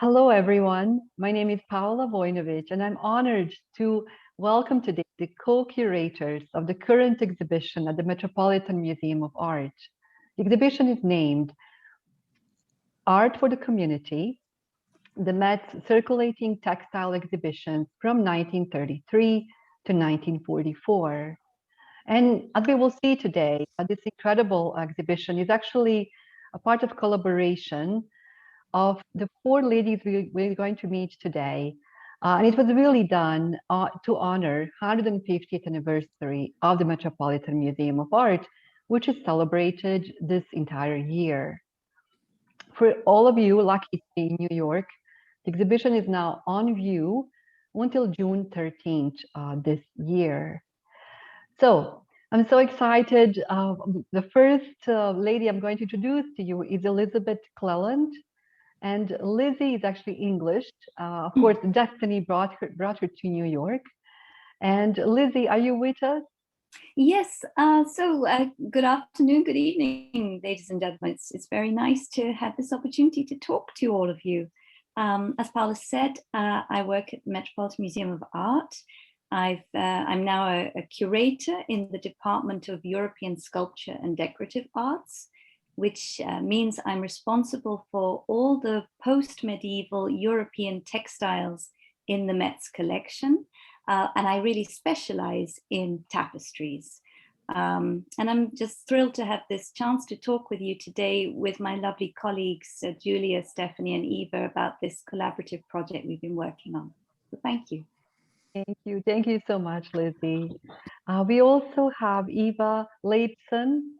Hello, everyone. My name is Paola Vojnovic, and I'm honored to welcome today the co-curators of the current exhibition at the Metropolitan Museum of Art. The exhibition is named Art for the Community, the Met's Circulating Textile Exhibitions from 1933 to 1944. And as we will see today, this incredible exhibition is actually a part of collaboration of the four ladies we're going to meet today. And it was really done to honor 150th anniversary of the Metropolitan Museum of Art, which is celebrated this entire year. For all of you lucky to be in New York, the exhibition is now on view until June 13th this year. So I'm so excited. The first lady I'm going to introduce to you is Elizabeth Clelland. And Lizzie is actually English. Of course, Destiny brought her to New York. And Lizzie, are you with us? Yes, good afternoon, good evening, ladies and gentlemen. It's very nice to have this opportunity to talk to all of you. As Paula said, I work at the Metropolitan Museum of Art. I'm now a curator in the Department of European Sculpture and Decorative Arts, which means I'm responsible for all the post-medieval European textiles in the Met's collection. And I really specialize in tapestries. And I'm just thrilled to have this chance to talk with you today with my lovely colleagues, Julia, Stephanie, and Eva, about this collaborative project we've been working on. So thank you. Thank you. Thank you so much, Lizzie. We also have Eva Leibson.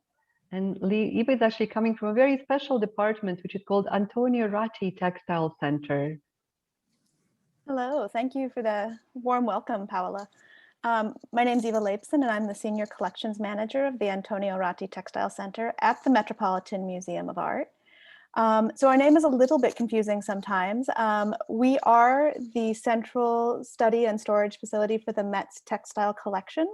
And Eva is actually coming from a very special department, which is called Antonio Ratti Textile Center. Hello, thank you for the warm welcome, Paola. My name is Eva Leibson, and I'm the Senior Collections Manager of the Antonio Ratti Textile Center at the Metropolitan Museum of Art. So our name is a little bit confusing sometimes. We are the central study and storage facility for the Met's textile collection,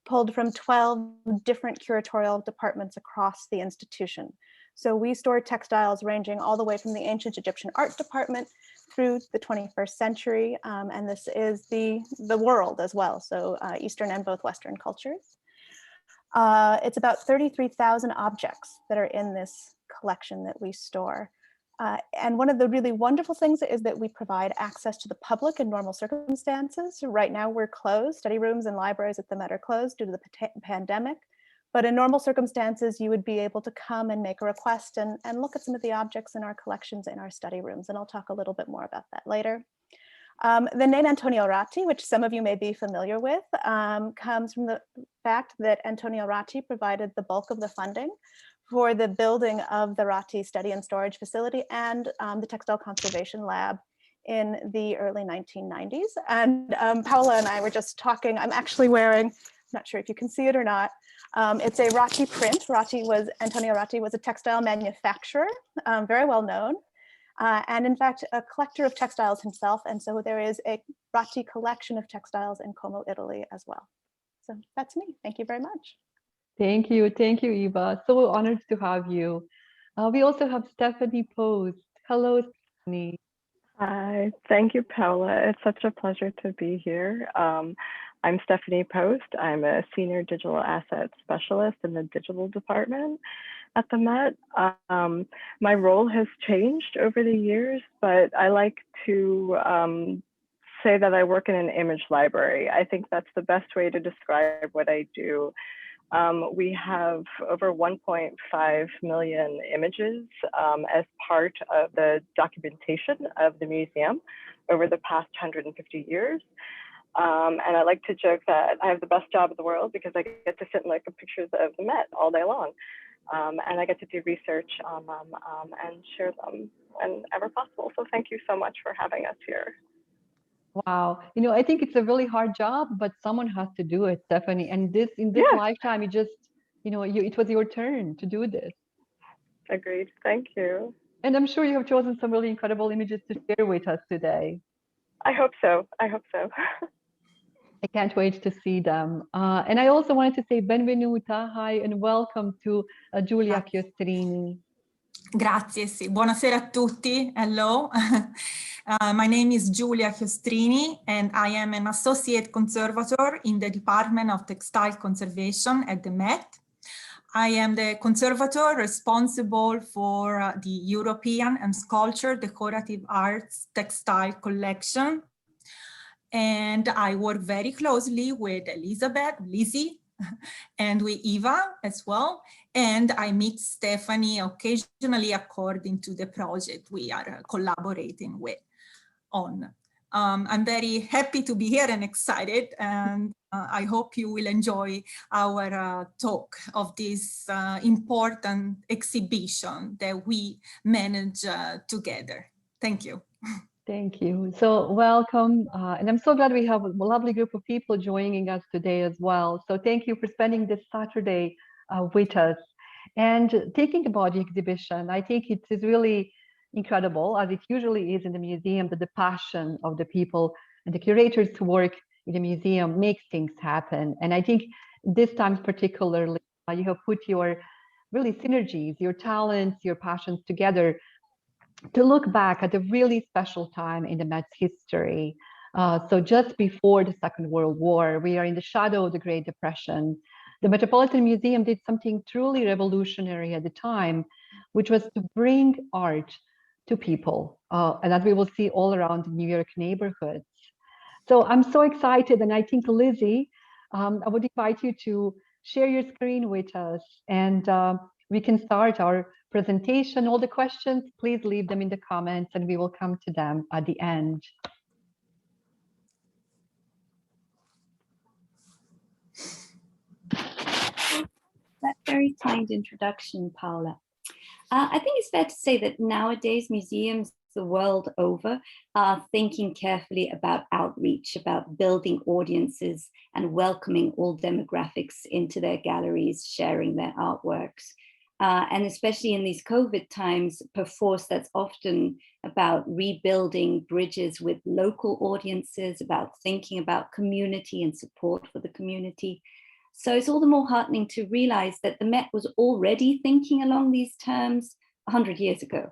pulled from 12 different curatorial departments across the institution. So we store textiles ranging all the way from the ancient Egyptian art department through the 21st century, and this is the world as well, so Eastern and both Western cultures. It's about 33,000 objects that are in this collection that we store. And one of the really wonderful things is that we provide access to the public in normal circumstances. Right now we're closed. Study rooms and libraries at the Met are closed due to the pandemic. But in normal circumstances, you would be able to come and make a request and look at some of the objects in our collections in our study rooms. And I'll talk a little bit more about that later. The name Antonio Ratti, which some of you may be familiar with, comes from the fact that Antonio Ratti provided the bulk of the funding for the building of the Ratti Study and Storage Facility and the Textile Conservation Lab in the early 1990s. And Paola and I were just talking, I'm actually wearing, I'm not sure if you can see it or not, it's a Ratti print. Antonio Ratti was a textile manufacturer, very well known, and in fact, a collector of textiles himself. And so there is a Ratti collection of textiles in Como, Italy as well. So that's me. Thank you very much. Thank you, Eva. So honored to have you. We also have Stephanie Post. Hello, Stephanie. Hi, thank you, Paola. It's such a pleasure to be here. I'm Stephanie Post. I'm a senior digital asset specialist in the digital department at the Met. My role has changed over the years, but I like to say that I work in an image library. I think that's the best way to describe what I do. We have over 1.5 million images as part of the documentation of the museum over the past 150 years. And I like to joke that I have the best job in the world because I get to sit and look at pictures of the Met all day long. And I get to do research on them and share them whenever possible. So thank you so much for having us here. Wow. I think it's a really hard job, but someone has to do it, Stephanie. And in this lifetime, it was your turn to do this. Agreed. Thank you. And I'm sure you have chosen some really incredible images to share with us today. I hope so. I hope so. I can't wait to see them. And I also wanted to say benvenuta, hi, and welcome to Giulia Chiostrini. Grazie, sì. Buonasera a tutti. Hello. My name is Giulia Chiostrini, and I am an associate conservator in the Department of Textile Conservation at the Met. I am the conservator responsible for the European and Sculpture Decorative Arts Textile Collection. And I work very closely with Lizzie, and with Eva as well. And I meet Stephanie occasionally according to the project we are collaborating with on. I'm very happy to be here and excited, and I hope you will enjoy our talk of this important exhibition that we manage together. Thank you. Thank you. So welcome. And I'm so glad we have a lovely group of people joining us today as well. So thank you for spending this Saturday with us. And thinking about the exhibition, I think it is really incredible, as it usually is in the museum, that the passion of the people and the curators who work in the museum makes things happen. And I think this time particularly, you have put your really synergies, your talents, your passions together to look back at a really special time in the Met's history. So just before the Second World War, we are in the shadow of the Great Depression. The Metropolitan Museum did something truly revolutionary at the time, which was to bring art to people, and as we will see all around the New York neighborhoods. So I'm so excited, and I think Lizzie, I would invite you to share your screen with us, and we can start our presentation. All the questions, please leave them in the comments, and we will come to them at the end. That very kind introduction, Paola. I think it's fair to say that nowadays museums the world over are thinking carefully about outreach, about building audiences and welcoming all demographics into their galleries, sharing their artworks. And especially in these COVID times, perforce, that's often about rebuilding bridges with local audiences, about thinking about community and support for the community. So it's all the more heartening to realize that the Met was already thinking along these terms 100 years ago.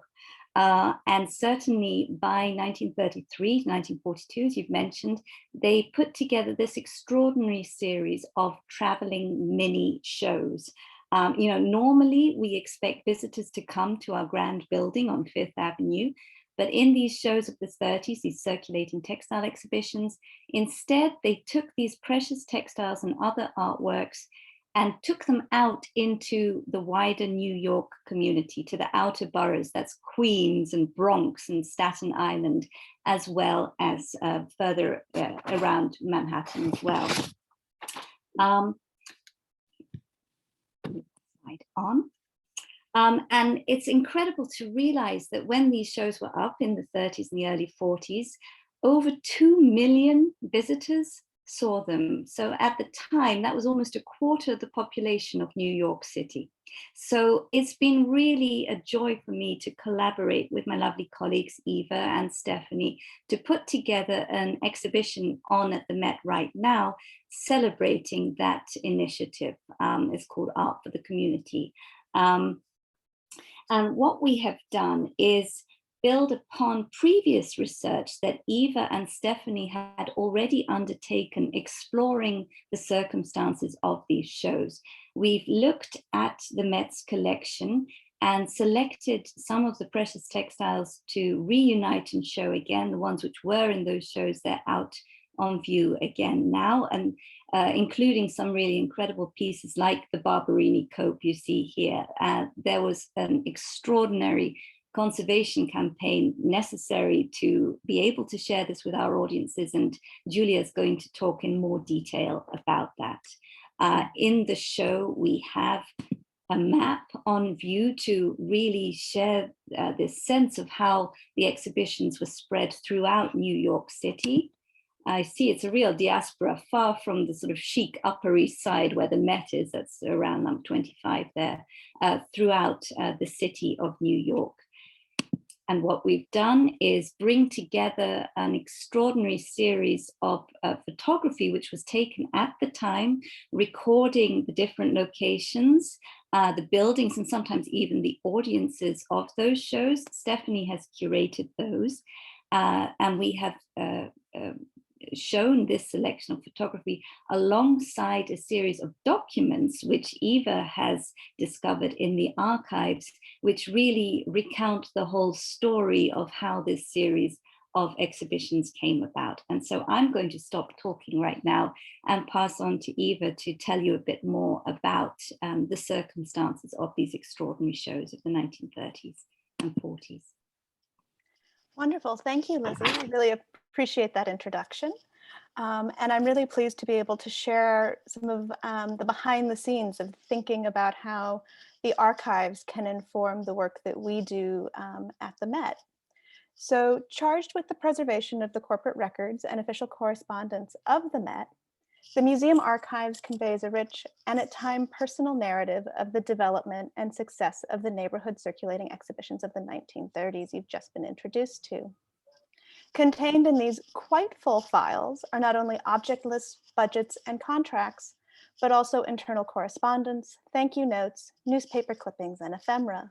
And certainly by 1933, 1942, as you've mentioned, they put together this extraordinary series of traveling mini shows. Normally we expect visitors to come to our grand building on Fifth Avenue, but in these shows of the 30s, these circulating textile exhibitions, instead they took these precious textiles and other artworks and took them out into the wider New York community, to the outer boroughs, that's Queens and Bronx and Staten Island, as well as further around Manhattan as well. Slide on. And it's incredible to realize that when these shows were up in the 30s and the early 40s, over 2 million visitors saw them. So at the time, that was almost a quarter of the population of New York City. So it's been really a joy for me to collaborate with my lovely colleagues, Eva and Stephanie, to put together an exhibition on at the Met right now, celebrating that initiative. It's called Art for the Community. And what we have done is build upon previous research that Eva and Stephanie had already undertaken, exploring the circumstances of these shows. We've looked at the Met's collection and selected some of the precious textiles to reunite and show again. The ones which were in those shows, they're out on view again now, and including some really incredible pieces like the Barbarini cope you see here. There was an extraordinary conservation campaign necessary to be able to share this with our audiences, and Giulia is going to talk in more detail about that. In the show, we have a map on view to really share this sense of how the exhibitions were spread throughout New York City. I see it's a real diaspora, far from the sort of chic Upper East Side where the Met is, that's around number 25 there, throughout the city of New York. And what we've done is bring together an extraordinary series of photography, which was taken at the time, recording the different locations, the buildings, and sometimes even the audiences of those shows. Stephanie has curated those. And we have shown this selection of photography alongside a series of documents which Eva has discovered in the archives, which really recount the whole story of how this series of exhibitions came about. And so I'm going to stop talking right now and pass on to Eva to tell you a bit more about the circumstances of these extraordinary shows of the 1930s and 40s. Wonderful. Thank you, Lizzie. I really appreciate that introduction. And I'm really pleased to be able to share some of the behind the scenes of thinking about how the archives can inform the work that we do at the Met. So, charged with the preservation of the corporate records and official correspondence of the Met, the museum archives conveys a rich and at times personal narrative of the development and success of the neighborhood circulating exhibitions of the 1930s you've just been introduced to. Contained in these quite full files are not only object lists, budgets, and contracts, but also internal correspondence, thank you notes, newspaper clippings, and ephemera.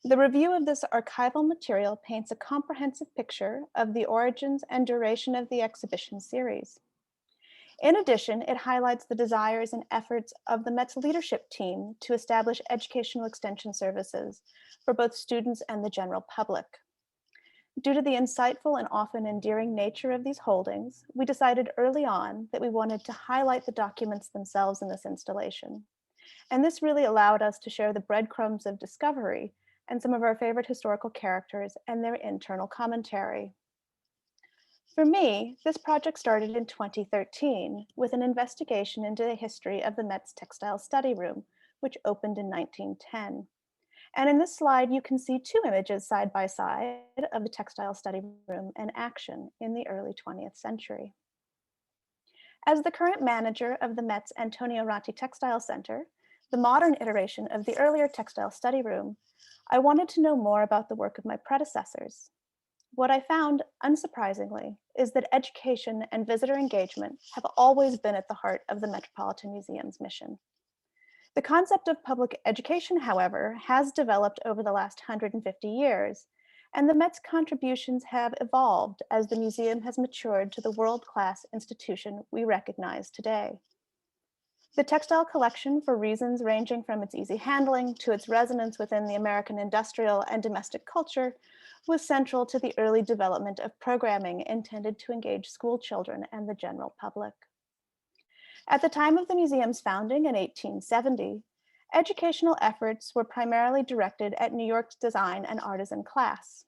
The review of this archival material paints a comprehensive picture of the origins and duration of the exhibition series. In addition, it highlights the desires and efforts of the Met's leadership team to establish educational extension services for both students and the general public. Due to the insightful and often endearing nature of these holdings, we decided early on that we wanted to highlight the documents themselves in this installation. And this really allowed us to share the breadcrumbs of discovery and some of our favorite historical characters and their internal commentary. For me, this project started in 2013 with an investigation into the history of the Met's Textile Study Room, which opened in 1910. And in this slide, you can see two images side by side of the Textile Study Room in action in the early 20th century. As the current manager of the Met's Antonio Ratti Textile Center, the modern iteration of the earlier Textile Study Room, I wanted to know more about the work of my predecessors. What I found, unsurprisingly, is that education and visitor engagement have always been at the heart of the Metropolitan Museum's mission. The concept of public education, however, has developed over the last 150 years, and the Met's contributions have evolved as the museum has matured to the world-class institution we recognize today. The textile collection, for reasons ranging from its easy handling to its resonance within the American industrial and domestic culture, was central to the early development of programming intended to engage school children and the general public. At the time of the museum's founding in 1870, educational efforts were primarily directed at New York's design and artisan class.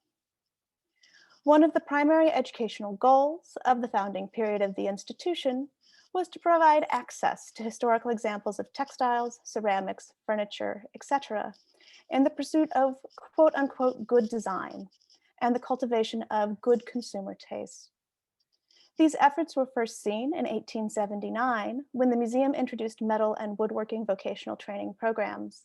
One of the primary educational goals of the founding period of the institution was to provide access to historical examples of textiles, ceramics, furniture, etc., in the pursuit of quote unquote good design and the cultivation of good consumer taste. These efforts were first seen in 1879 when the museum introduced metal and woodworking vocational training programs.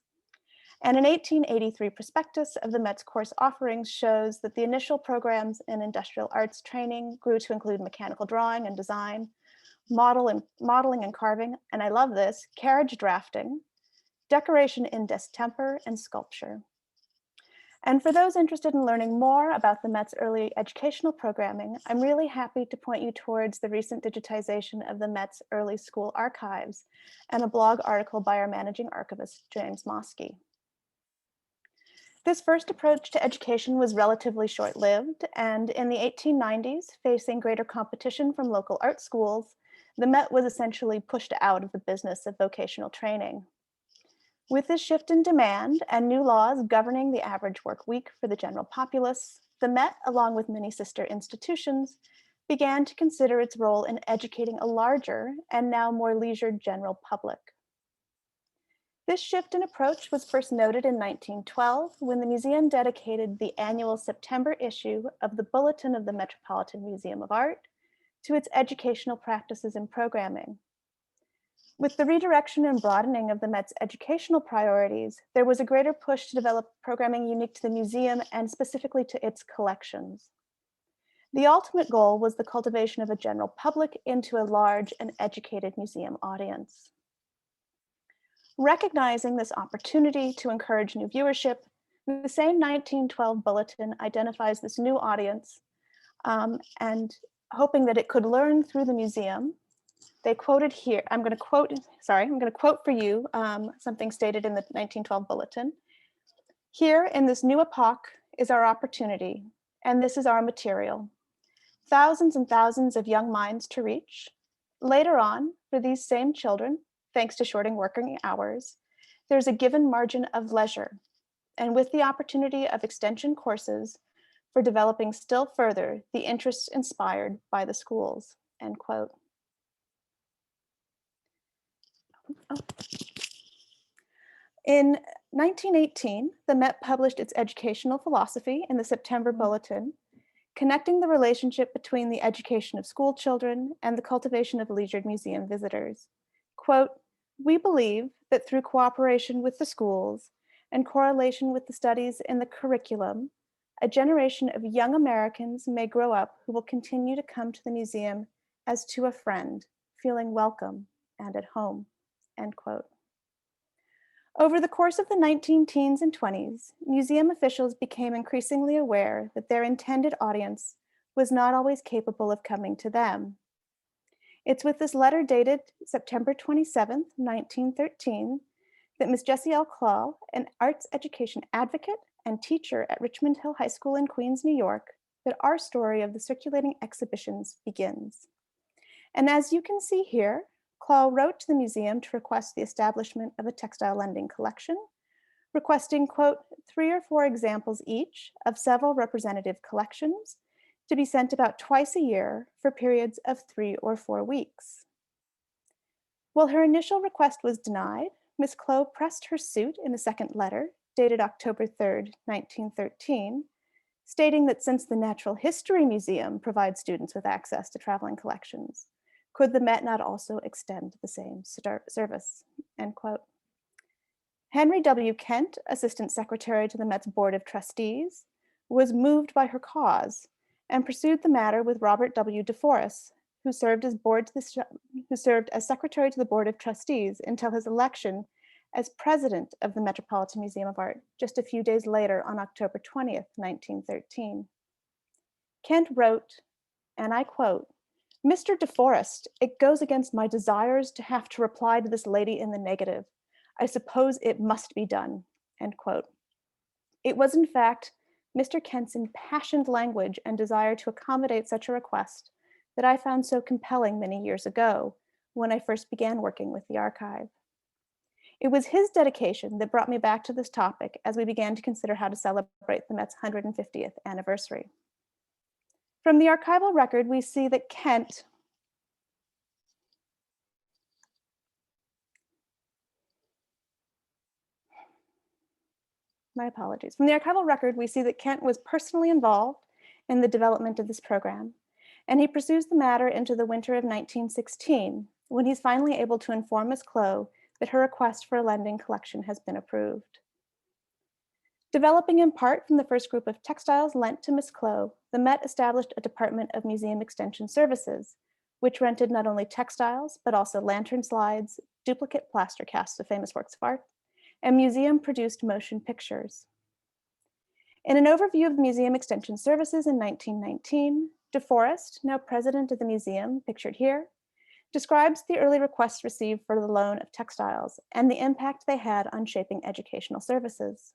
And an 1883 prospectus of the Met's course offerings shows that the initial programs in industrial arts training grew to include mechanical drawing and design, modeling and carving, and I love this, carriage drafting, decoration in distemper, and sculpture. And for those interested in learning more about the Met's early educational programming, I'm really happy to point you towards the recent digitization of the Met's early school archives and a blog article by our managing archivist, James Moskey. This first approach to education was relatively short-lived, and in the 1890s, facing greater competition from local art schools, the Met was essentially pushed out of the business of vocational training. With this shift in demand and new laws governing the average work week for the general populace, the Met, along with many sister institutions, began to consider its role in educating a larger and now more leisured general public. This shift in approach was first noted in 1912 when the museum dedicated the annual September issue of the Bulletin of the Metropolitan Museum of Art to its educational practices and programming. With the redirection and broadening of the Met's educational priorities, there was a greater push to develop programming unique to the museum and specifically to its collections. The ultimate goal was the cultivation of a general public into a large and educated museum audience. Recognizing this opportunity to encourage new viewership, the same 1912 bulletin identifies this new audience, and hoping that it could learn through the museum, they quoted here, I'm going to quote for you something stated in the 1912 bulletin. Here in this new epoch is our opportunity, and this is our material. Thousands and thousands of young minds to reach. Later on, for these same children, thanks to shortening working hours, there's a given margin of leisure, and with the opportunity of extension courses for developing still further the interests inspired by the schools, end quote. Oh. In 1918, the Met published its educational philosophy in the September Bulletin, connecting the relationship between the education of school children and the cultivation of leisured museum visitors. Quote, "We believe that through cooperation with the schools and correlation with the studies in the curriculum, a generation of young Americans may grow up who will continue to come to the museum as to a friend, feeling welcome and at home," end quote. Over the course of the 19-teens and 20s, museum officials became increasingly aware that their intended audience was not always capable of coming to them. It's with this letter dated September 27th, 1913, that Ms. Jessie L. Clell, an arts education advocate and teacher at Richmond Hill High School in Queens, New York, that our story of the circulating exhibitions begins. And as you can see here, Clell wrote to the museum to request the establishment of a textile lending collection, requesting, quote, 3 or 4 examples each of several representative collections to be sent about twice a year for periods of 3 or 4 weeks. While her initial request was denied, Ms. Clow pressed her suit in a second letter, dated October 3rd, 1913, stating that since the Natural History Museum provides students with access to traveling collections, could the Met not also extend the same service, end quote. Henry W. Kent, Assistant Secretary to the Met's Board of Trustees, was moved by her cause and pursued the matter with Robert W. DeForest, who served as Secretary to the Board of Trustees until his election as President of the Metropolitan Museum of Art just a few days later on October 20th, 1913. Kent wrote, and I quote, "Mr. DeForest, it goes against my desires to have to reply to this lady in the negative. I suppose it must be done," end quote. It was in fact Mr. Kent's impassioned language and desire to accommodate such a request that I found so compelling many years ago when I first began working with the archive. It was his dedication that brought me back to this topic as we began to consider how to celebrate the Met's 150th anniversary. From the archival record, we see that Kent my apologies. From the archival record, we see that Kent was personally involved in the development of this program, and he pursues the matter into the winter of 1916, when he's finally able to inform Ms. Clow that her request for a lending collection has been approved. Developing in part from the first group of textiles lent to Ms. Clow, the Met established a Department of Museum Extension Services, which rented not only textiles, but also lantern slides, duplicate plaster casts of famous works of art, and museum-produced motion pictures. In an overview of the Museum Extension Services in 1919, DeForest, now president of the museum, pictured here, describes the early requests received for the loan of textiles and the impact they had on shaping educational services.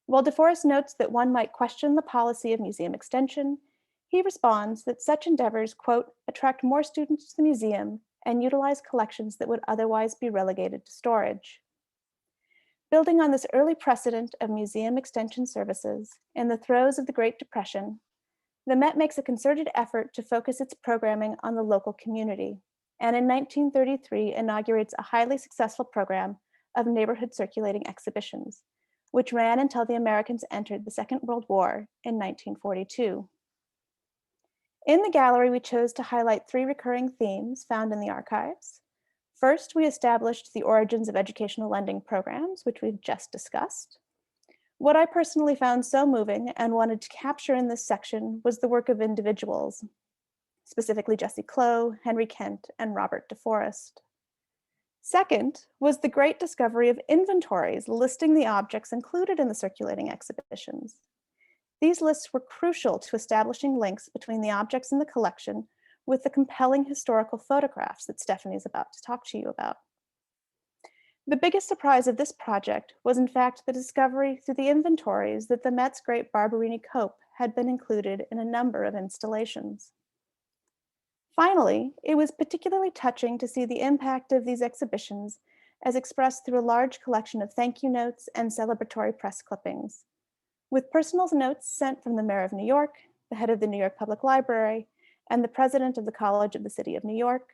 While DeForest notes that one might question the policy of museum extension, he responds that such endeavors, quote, attract more students to the museum and utilize collections that would otherwise be relegated to storage. Building on this early precedent of museum extension services, in the throes of the Great Depression, the Met makes a concerted effort to focus its programming on the local community, and in 1933 inaugurates a highly successful program of neighborhood circulating exhibitions, which ran until the Americans entered the Second World War in 1942. In the gallery, we chose to highlight 3 recurring themes found in the archives. First, we established the origins of educational lending programs, which we've just discussed. What I personally found so moving and wanted to capture in this section was the work of individuals, specifically Jessie Clow, Henry Kent, and Robert DeForest. Second was the great discovery of inventories listing the objects included in the circulating exhibitions. These lists were crucial to establishing links between the objects in the collection with the compelling historical photographs that Stephanie is about to talk to you about. The biggest surprise of this project was in fact the discovery through the inventories that the Met's great Barbarini cope had been included in a number of installations. Finally, it was particularly touching to see the impact of these exhibitions as expressed through a large collection of thank you notes and celebratory press clippings, with personal notes sent from the Mayor of New York, the head of the New York Public Library, and the president of the College of the City of New York.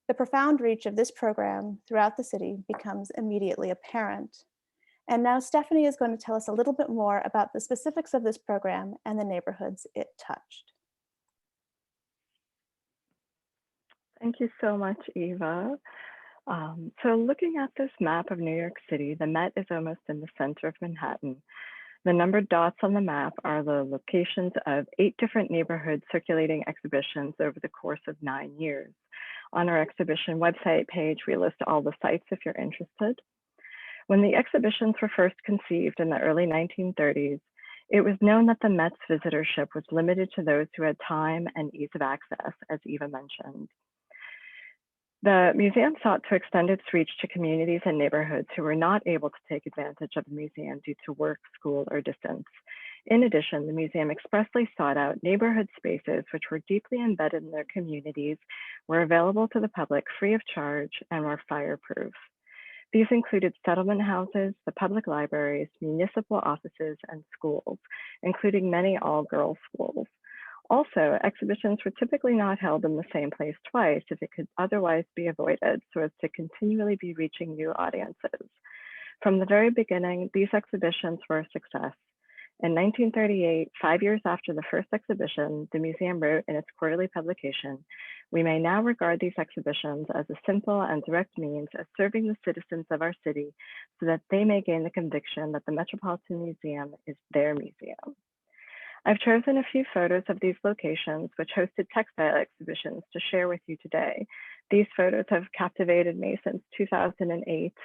The profound reach of this program throughout the city becomes immediately apparent. And now Stephanie is going to tell us a little bit more about the specifics of this program and the neighborhoods it touched. Thank you so much, Eva. So looking at this map of New York City, the Met is almost in the center of Manhattan. The numbered dots on the map are the locations of 8 different neighborhood circulating exhibitions over the course of 9 years. On our exhibition website page, we list all the sites if you're interested. When the exhibitions were first conceived in the early 1930s, it was known that the Met's visitorship was limited to those who had time and ease of access, as Eva mentioned. The museum sought to extend its reach to communities and neighborhoods who were not able to take advantage of the museum due to work, school, or distance. In addition, the museum expressly sought out neighborhood spaces which were deeply embedded in their communities, were available to the public free of charge, and were fireproof. These included settlement houses, the public libraries, municipal offices, and schools, including many all-girls schools. Also, exhibitions were typically not held in the same place twice if it could otherwise be avoided, so as to continually be reaching new audiences. From the very beginning, these exhibitions were a success. In 1938, 5 years after the first exhibition, the museum wrote in its quarterly publication, "We may now regard these exhibitions as a simple and direct means of serving the citizens of our city so that they may gain the conviction that the Metropolitan Museum is their museum." I've chosen a few photos of these locations, which hosted textile exhibitions, to share with you today. These photos have captivated me since 2008.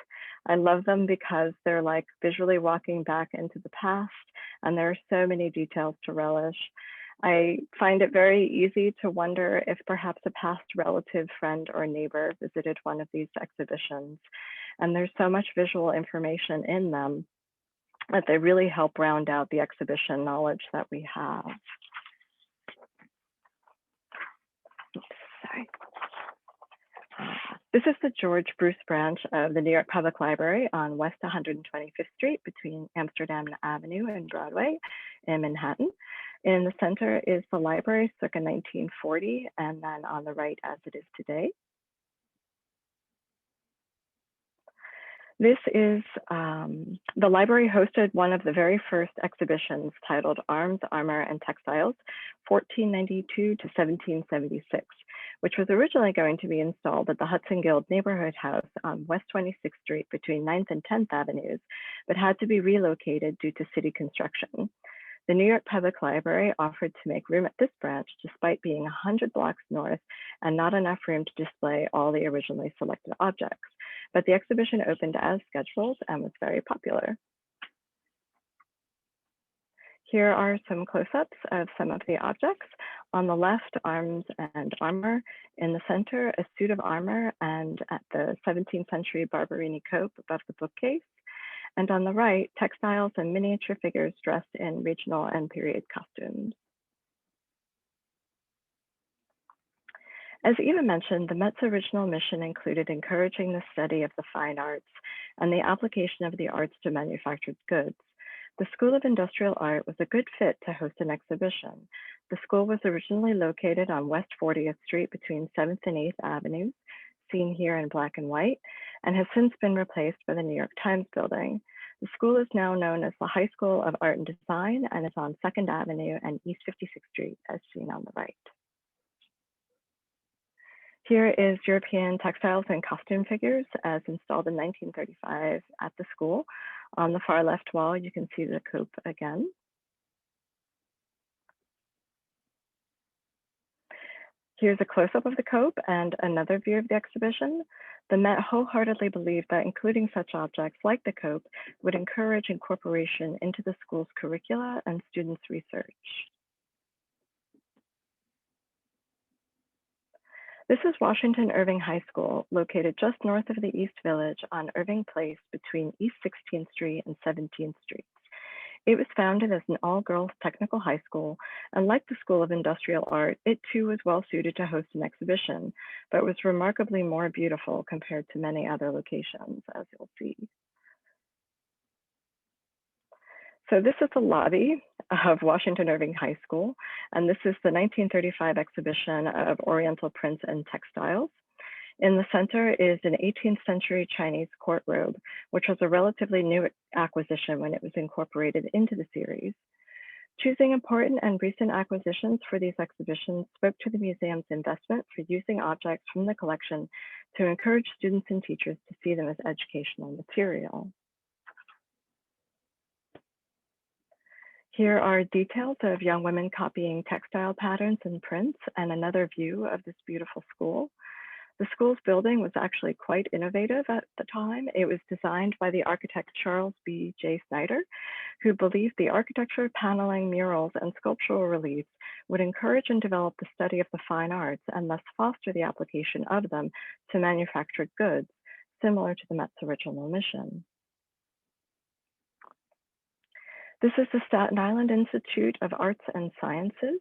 I love them because they're like visually walking back into the past, and there are so many details to relish. I find it very easy to wonder if perhaps a past relative, friend, or neighbor visited one of these exhibitions. And there's so much visual information in them that they really help round out the exhibition knowledge that we have. Oops, sorry. This is the George Bruce branch of the New York Public Library on West 125th Street between Amsterdam Avenue and Broadway in Manhattan. In the center is the library circa 1940, and then on the right as it is today. This is, the library hosted one of the very first exhibitions titled Arms, Armor, and Textiles, 1492 to 1776, which was originally going to be installed at the Hudson Guild Neighborhood House on West 26th Street between 9th and 10th Avenues, but had to be relocated due to city construction. The New York Public Library offered to make room at this branch despite being 100 blocks north and not enough room to display all the originally selected objects. But the exhibition opened as scheduled and was very popular. Here are some close-ups of some of the objects. On the left, arms and armor. In the center, a suit of armor, and at the 17th century Barbarini cope above the bookcase. And on the right, textiles and miniature figures dressed in regional and period costumes. As Eva mentioned, the Met's original mission included encouraging the study of the fine arts and the application of the arts to manufactured goods. The School of Industrial Art was a good fit to host an exhibition. The school was originally located on West 40th Street between 7th and 8th Avenues, seen here in black and white, and has since been replaced by the New York Times building. The school is now known as the High School of Art and Design and is on 2nd Avenue and East 56th Street, as seen on the right. Here is European textiles and costume figures as installed in 1935 at the school. On the far left wall, you can see the cope again. Here's a close-up of the cope and another view of the exhibition. The Met wholeheartedly believed that including such objects like the cope would encourage incorporation into the school's curricula and students' research. This is Washington Irving High School, located just north of the East Village on Irving Place between East 16th Street and 17th Street. It was founded as an all-girls technical high school, and like the School of Industrial Art, it too was well suited to host an exhibition, but was remarkably more beautiful compared to many other locations, as you'll see. So this is the lobby of Washington Irving High School, and this is the 1935 exhibition of Oriental prints and textiles. In the center is an 18th century Chinese court robe, which was a relatively new acquisition when it was incorporated into the series. Choosing important and recent acquisitions for these exhibitions spoke to the museum's investment for using objects from the collection to encourage students and teachers to see them as educational material. Here are details of young women copying textile patterns and prints and another view of this beautiful school. The school's building was actually quite innovative at the time. It was designed by the architect Charles B. J. Snyder, who believed the architecture, paneling, murals, and sculptural reliefs would encourage and develop the study of the fine arts and thus foster the application of them to manufactured goods, similar to the Met's original mission. This is the Staten Island Institute of Arts and Sciences.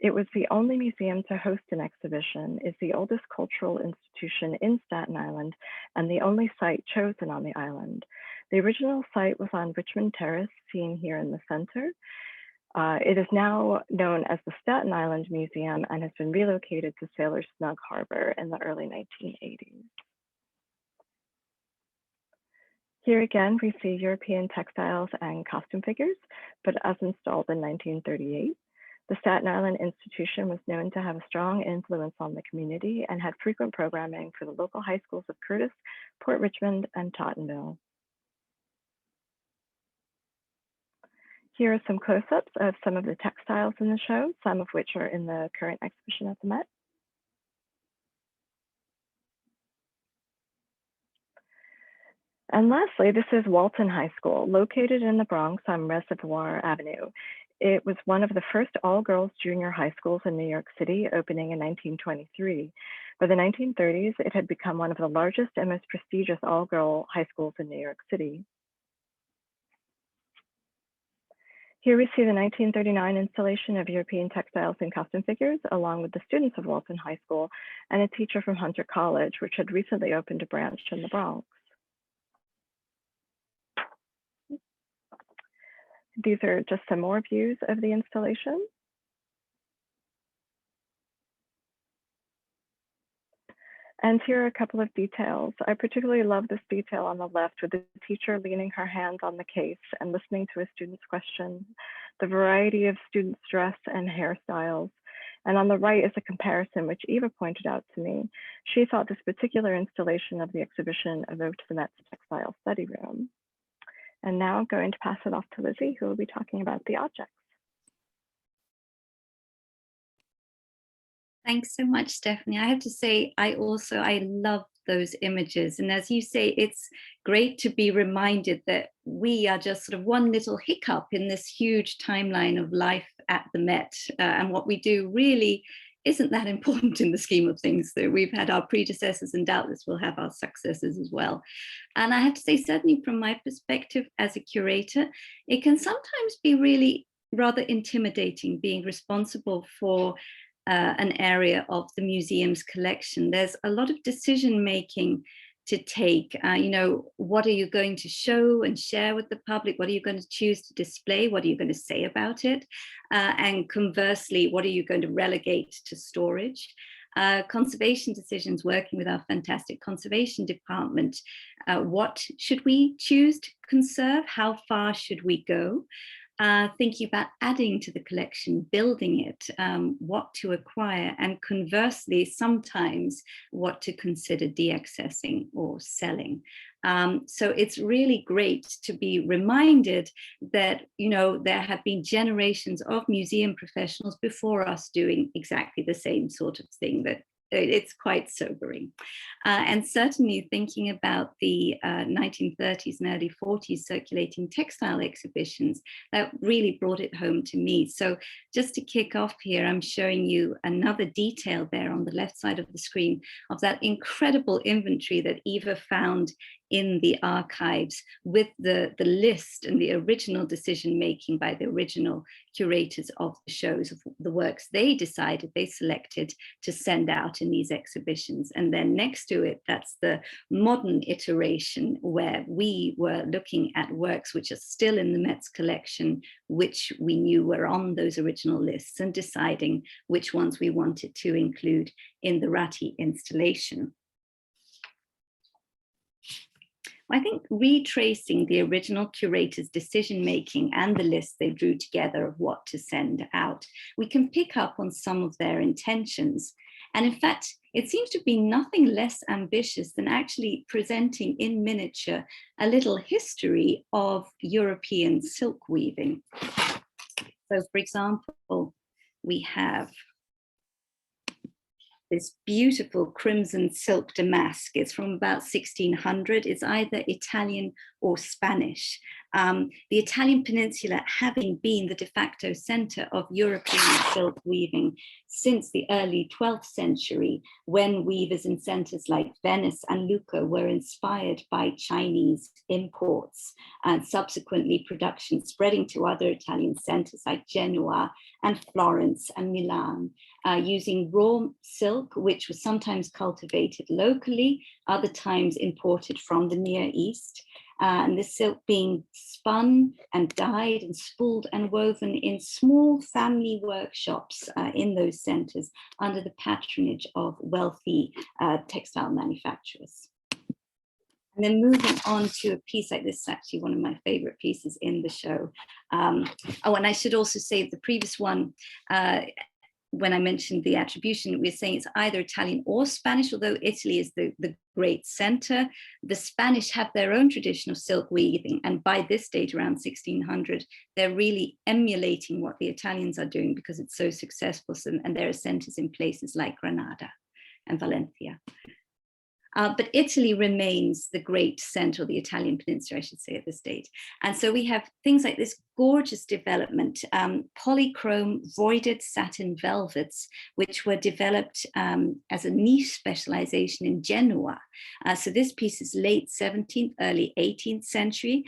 It was the only museum to host an exhibition, is the oldest cultural institution in Staten Island, and the only site chosen on the island. The original site was on Richmond Terrace, seen here in the center. It is now known as the Staten Island Museum and has been relocated to Sailor's Snug Harbor in the early 1980s. Here again, we see European textiles and costume figures, but as installed in 1938. The Staten Island Institution was known to have a strong influence on the community and had frequent programming for the local high schools of Curtis, Port Richmond, and Tottenville. Here are some close-ups of some of the textiles in the show, some of which are in the current exhibition at the Met. And lastly, this is Walton High School, located in the Bronx on Reservoir Avenue. It was one of the first all-girls junior high schools in New York City, opening in 1923. By the 1930s, it had become one of the largest and most prestigious all-girl high schools in New York City. Here we see the 1939 installation of European textiles and costume figures, along with the students of Walton High School and a teacher from Hunter College, which had recently opened a branch in the Bronx. These are just some more views of the installation. And here are a couple of details. I particularly love this detail on the left with the teacher leaning her hands on the case and listening to a student's question, the variety of students' dress and hairstyles. And on the right is a comparison, which Eva pointed out to me. She thought this particular installation of the exhibition evoked the Met's textile study room. And now I'm going to pass it off to Lizzie, who will be talking about the objects. Thanks so much, Stephanie. I have to say, I love those images. And as you say, it's great to be reminded that we are just sort of one little hiccup in this huge timeline of life at the Met. And what we do really isn't that important in the scheme of things. So we've had our predecessors and doubtless we'll have our successors as well. And I have to say, certainly from my perspective as a curator, it can sometimes be really rather intimidating being responsible for an area of the museum's collection. There's a lot of decision making to take. What are you going to show and share with the public? What are you going to choose to display? What are you going to say about it? And conversely, what are you going to relegate to storage? Conservation decisions, working with our fantastic conservation department. What should we choose to conserve? How far should we go? Thinking about adding to the collection, building it, what to acquire, and conversely, sometimes what to consider de-accessing or selling. So it's really great to be reminded that, there have been generations of museum professionals before us doing exactly the same sort of thing, that it's quite sobering. And certainly thinking about the 1930s and early 40s circulating textile exhibitions, that really brought it home to me. So just to kick off here, I'm showing you another detail there on the left side of the screen of that incredible inventory that Eva found in the archives, with the list and the original decision-making by the original curators of the shows, of the works they selected to send out in these exhibitions. And then next to it, that's the modern iteration, where we were looking at works which are still in the Met's collection, which we knew were on those original lists, and deciding which ones we wanted to include in the Ratti installation. I think retracing the original curators' decision-making and the list they drew together of what to send out, we can pick up on some of their intentions. And in fact, it seems to be nothing less ambitious than actually presenting in miniature a little history of European silk weaving. So for example, we have this beautiful crimson silk damask. It's from about 1600. It's either Italian or Spanish. The Italian peninsula having been the de facto center of European silk weaving since the early 12th century, when weavers in centers like Venice and Lucca were inspired by Chinese imports, and subsequently production spreading to other Italian centers like Genoa and Florence and Milan, using raw silk, which was sometimes cultivated locally, other times imported from the Near East. And this silk being spun and dyed and spooled and woven in small family workshops in those centers under the patronage of wealthy textile manufacturers. And then moving on to a piece like this, is actually one of my favorite pieces in the show. Oh, and I should also say the previous one, when I mentioned the attribution, we're saying it's either Italian or Spanish, although Italy is the great center. The Spanish have their own tradition of silk weaving, and by this date, around 1600, they're really emulating what the Italians are doing because it's so successful, and there are centers in places like Granada and Valencia. But Italy remains the great center, or the Italian peninsula, I should say, at this date. And so we have things like this gorgeous development, polychrome voided satin velvets, which were developed as a niche specialization in Genoa. So this piece is late 17th, early 18th century,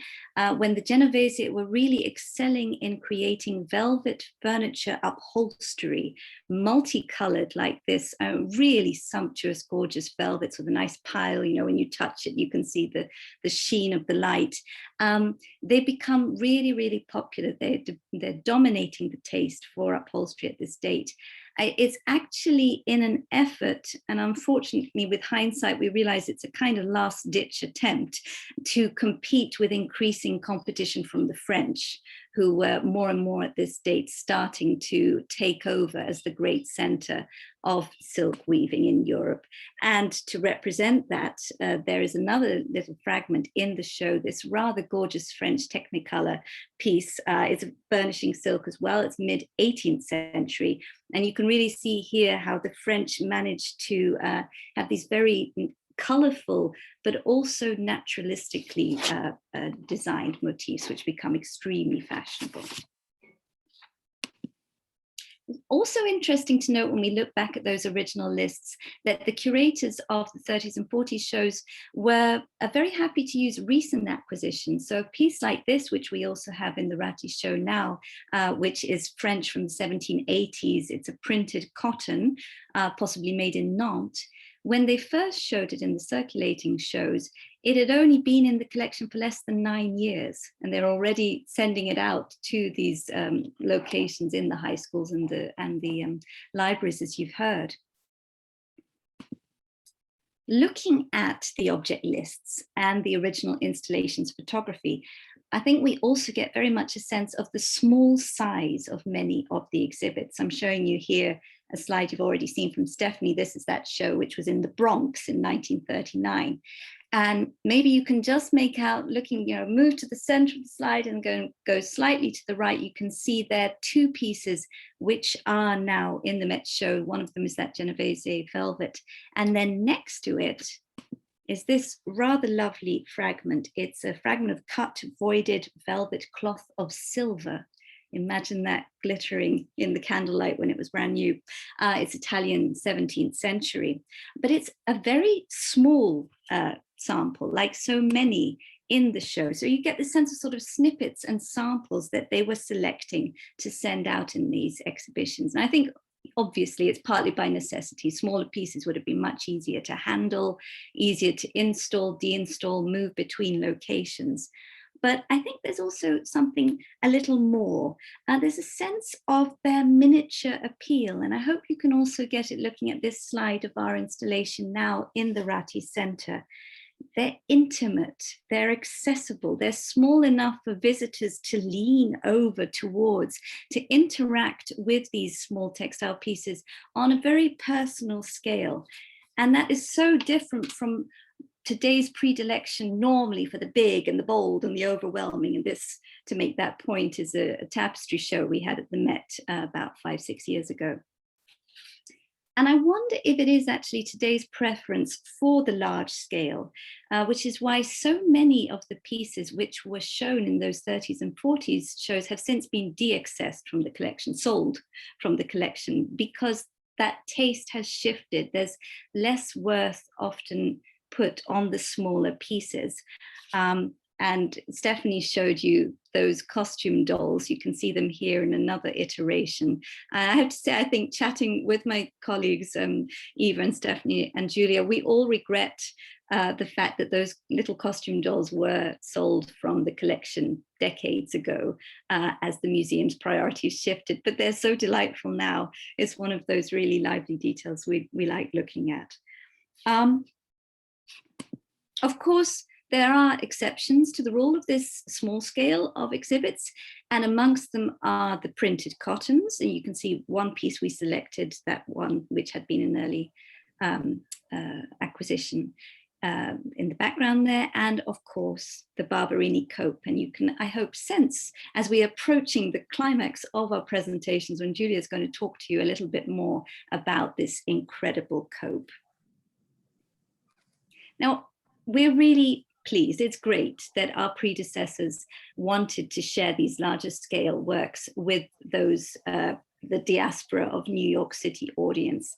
when the Genovese were really excelling in creating velvet furniture upholstery, multicolored like this, really sumptuous, gorgeous velvets with a nice pile, when you touch it, you can see the sheen of the light. They become really, really popular. They're dominating the taste for upholstery at this date. It's actually in an effort, and unfortunately with hindsight, we realize it's a kind of last ditch attempt to compete with increasing competition from the French, who were more and more at this date starting to take over as the great center of silk weaving in Europe. And to represent that, there is another little fragment in the show, this rather gorgeous French Technicolor piece. It's a burnishing silk as well. It's mid-18th century. And you can really see here how the French managed to have these very colorful, but also naturalistically designed motifs, which become extremely fashionable. It's also interesting to note when we look back at those original lists that the curators of the 30s and 40s shows were very happy to use recent acquisitions. So a piece like this, which we also have in the Ratti show now, which is French from the 1780s, it's a printed cotton, possibly made in Nantes. When they first showed it in the circulating shows, it had only been in the collection for less than 9 years, and they're already sending it out to these locations in the high schools and the libraries, as you've heard. Looking at the object lists and the original installations photography, I think we also get very much a sense of the small size of many of the exhibits. I'm showing you here a slide you've already seen from Stephanie. This is that show which was in the Bronx in 1939. And maybe you can just make out, looking, move to the center of the slide and go slightly to the right. You can see there two pieces which are now in the Met show. One of them is that Genovese velvet. And then next to it is this rather lovely fragment. It's a fragment of cut voided velvet cloth of silver. Imagine that glittering in the candlelight when it was brand new. It's Italian 17th century, but it's a very small sample, like so many in the show. So you get the sense of sort of snippets and samples that they were selecting to send out in these exhibitions. And I think obviously it's partly by necessity. Smaller pieces would have been much easier to handle, easier to install, deinstall, move between locations. But I think there's also something a little more. There's a sense of their miniature appeal. And I hope you can also get it looking at this slide of our installation now in the Ratti Center. They're intimate, they're accessible, they're small enough for visitors to lean over towards, to interact with these small textile pieces on a very personal scale. And that is so different from today's predilection normally for the big and the bold and the overwhelming. And this, to make that point, is a tapestry show we had at the Met about 5-6 years ago. And I wonder if it is actually today's preference for the large scale, which is why so many of the pieces which were shown in those 30s and 40s shows have since been de-accessed from the collection, sold from the collection, because that taste has shifted. There's less worth often put on the smaller pieces. And Stephanie showed you those costume dolls. You can see them here in another iteration. I have to say, I think chatting with my colleagues, Eva and Stephanie and Julia, we all regret the fact that those little costume dolls were sold from the collection decades ago as the museum's priorities shifted, but they're so delightful now. It's one of those really lively details we like looking at. Of course, there are exceptions to the rule of this small scale of exhibits, and amongst them are the printed cottons. And you can see one piece we selected, that one which had been an early acquisition in the background there, and of course the Barbarini cope. And you can, I hope, sense as we are approaching the climax of our presentations, when Julia is going to talk to you a little bit more about this incredible cope. Now, we're really pleased. It's great that our predecessors wanted to share these larger scale works with those, the diaspora of New York City audience.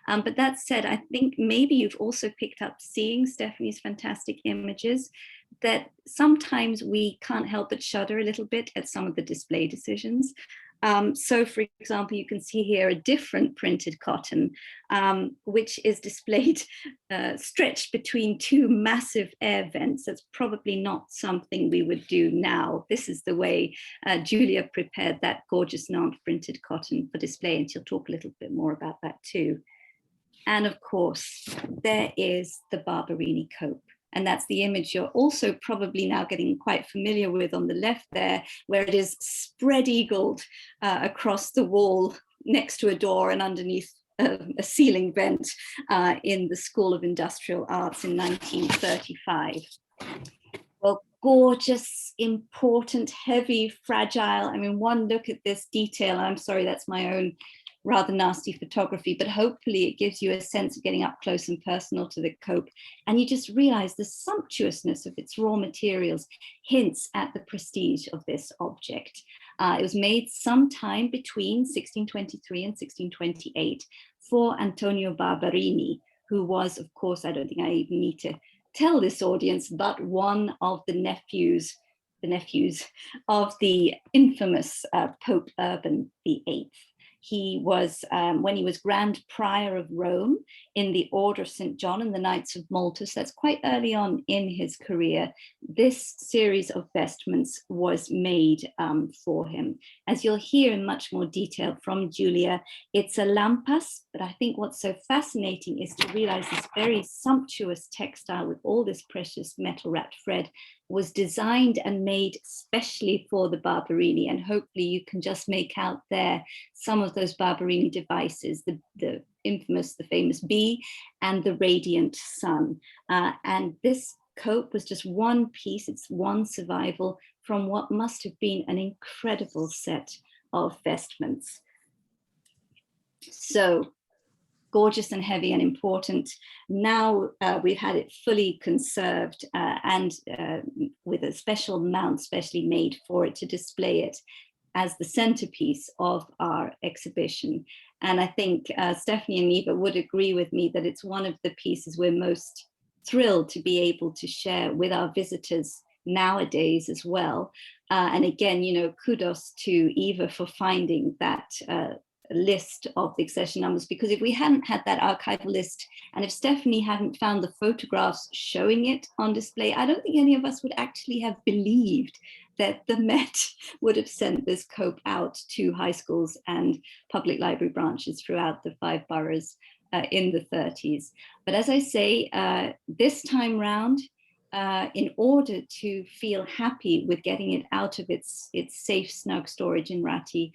But that said, I think maybe you've also picked up, seeing Stephanie's fantastic images, that sometimes we can't help but shudder a little bit at some of the display decisions. So for example, you can see here a different printed cotton, which is displayed stretched between two massive air vents. That's probably not something we would do now. This is the way Julia prepared that gorgeous Nantes printed cotton for display, and she'll talk a little bit more about that too. And of course, there is the Barbarini cope. And that's the image you're also probably now getting quite familiar with on the left there, where it is spread-eagled across the wall next to a door and underneath a ceiling vent in the School of Industrial Arts in 1935. Well, gorgeous, important, heavy, fragile. I mean, one look at this detail, I'm sorry, that's my own rather nasty photography, but hopefully it gives you a sense of getting up close and personal to the cope. And you just realize the sumptuousness of its raw materials hints at the prestige of this object. It was made sometime between 1623 and 1628 for Antonio Barbarini, who was, of course, I don't think I even need to tell this audience, but one of the nephews of the infamous Pope Urban VIII. He was, when he was Grand Prior of Rome in the Order of St. John and the Knights of Malta, so that's quite early on in his career, this series of vestments was made for him. As you'll hear in much more detail from Julia, it's a lampas, but I think what's so fascinating is to realize this very sumptuous textile with all this precious metal wrapped thread was designed and made specially for the Barbarini. And hopefully you can just make out there some of those Barbarini devices, the infamous, the famous bee and the radiant sun. And this cope was just one piece, it's one survival from what must have been an incredible set of vestments. So gorgeous and heavy and important. Now we've had it fully conserved and with a special mount specially made for it to display it as the centerpiece of our exhibition. And I think Stephanie and Eva would agree with me that it's one of the pieces we're most thrilled to be able to share with our visitors nowadays as well. And again, you know, kudos to Eva for finding that list of the accession numbers, because if we hadn't had that archival list and if Stephanie hadn't found the photographs showing it on display, I don't think any of us would actually have believed that the Met would have sent this cope out to high schools and public library branches throughout the 5 boroughs in the 30s. But as I say, this time round, in order to feel happy with getting it out of its safe, snug storage in Ratti,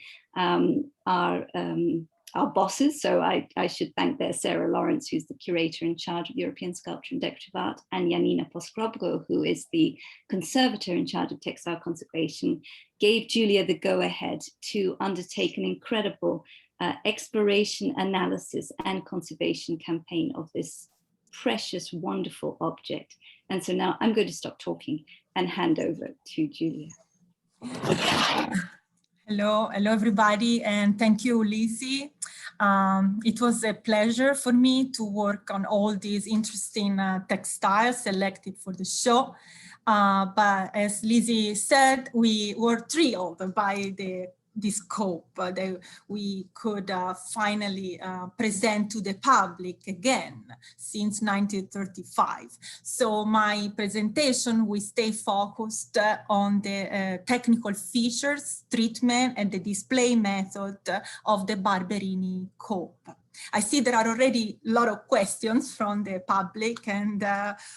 our bosses, so I should thank there Sarah Lawrence, who's the curator in charge of European sculpture and decorative art, and Janina Poskrobko, who is the conservator in charge of textile conservation, gave Julia the go-ahead to undertake an incredible exploration, analysis, and conservation campaign of this precious, wonderful object. And so now I'm going to stop talking and hand over to Julia. Hello everybody, and thank you, Lizzie. It was a pleasure for me to work on all these interesting textiles selected for the show. But as Lizzie said, we were thrilled by this scope that we could finally present to the public again since 1935. So my presentation will stay focused on the technical features, treatment, and the display method of the Barbarini cope. I see there are already a lot of questions from the public, and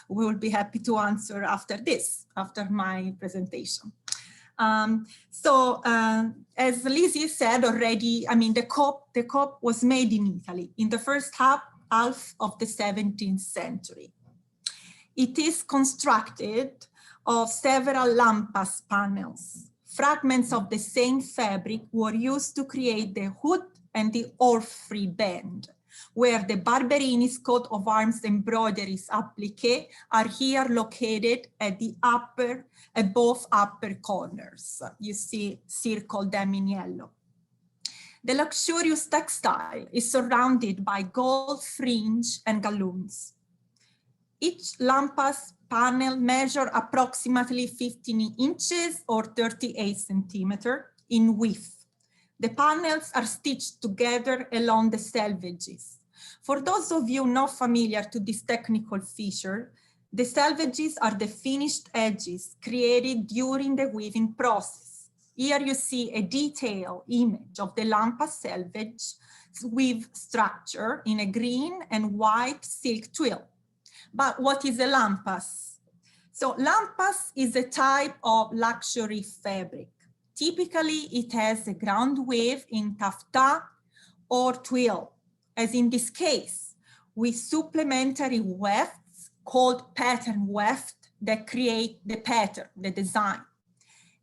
we will be happy to answer after my presentation. As Lizzie said already, I mean, the cope was made in Italy in the first half of the 17th century. It is constructed of several lampas panels. Fragments of the same fabric were used to create the hood and the orphrey band, where the Barbarini's coat of arms embroideries applique are here located at the both upper corners. You see, circle them in yellow. The luxurious textile is surrounded by gold fringe and galloons. Each lampas panel measures approximately 15 inches or 38 centimeters in width. The panels are stitched together along the selvages. For those of you not familiar to this technical feature, the selvages are the finished edges created during the weaving process. Here you see a detailed image of the lampas selvage weave structure in a green and white silk twill. But what is a lampas? So lampas is a type of luxury fabric. Typically, it has a ground weave in taffeta or twill, as in this case, with supplementary wefts called pattern weft that create the pattern, the design.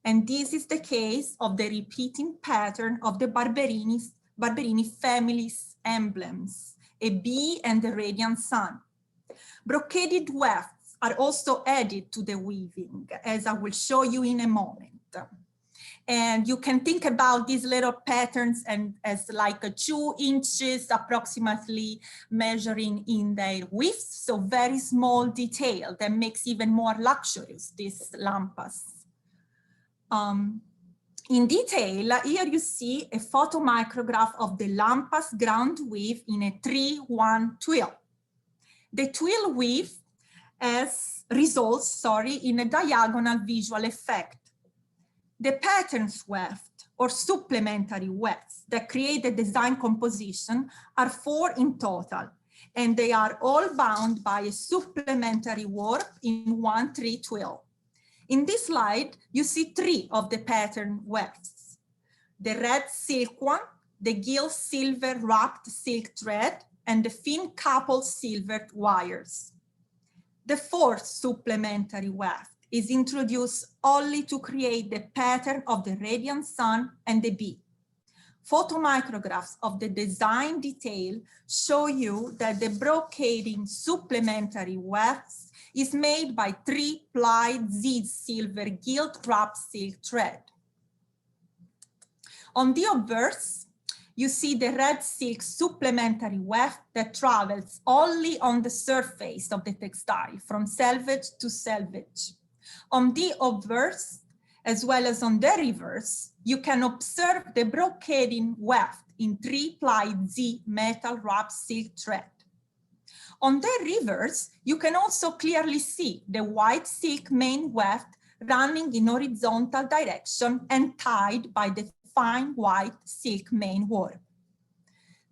And this is the case of the repeating pattern of the Barbarini family's emblems, a bee and the radiant sun. Brocaded wefts are also added to the weaving, as I will show you in a moment. And you can think about these little patterns and as like a 2 inches approximately measuring in their width. So very small detail that makes even more luxurious these lampas. In detail, here you see a photomicrograph of the lampas ground weave in a 3-1 twill. The twill weave results in a diagonal visual effect. The patterns weft or supplementary wefts that create the design composition are 4 in total, and they are all bound by a supplementary warp in 1-3 twill. In this slide, you see 3 of the pattern wefts: the red silk one, the gilt silver wrapped silk thread, and the thin coupled silver wires. The fourth supplementary weft is introduced only to create the pattern of the radiant sun and the bee. Photomicrographs of the design detail show you that the brocading supplementary wefts is made by 3-ply Z silver gilt wrap silk thread. On the obverse, you see the red silk supplementary weft that travels only on the surface of the textile from selvage to selvage. On the obverse, as well as on the reverse, you can observe the brocading weft in 3-ply Z metal wrap silk thread. On the reverse, you can also clearly see the white silk main weft running in horizontal direction and tied by the fine white silk main warp.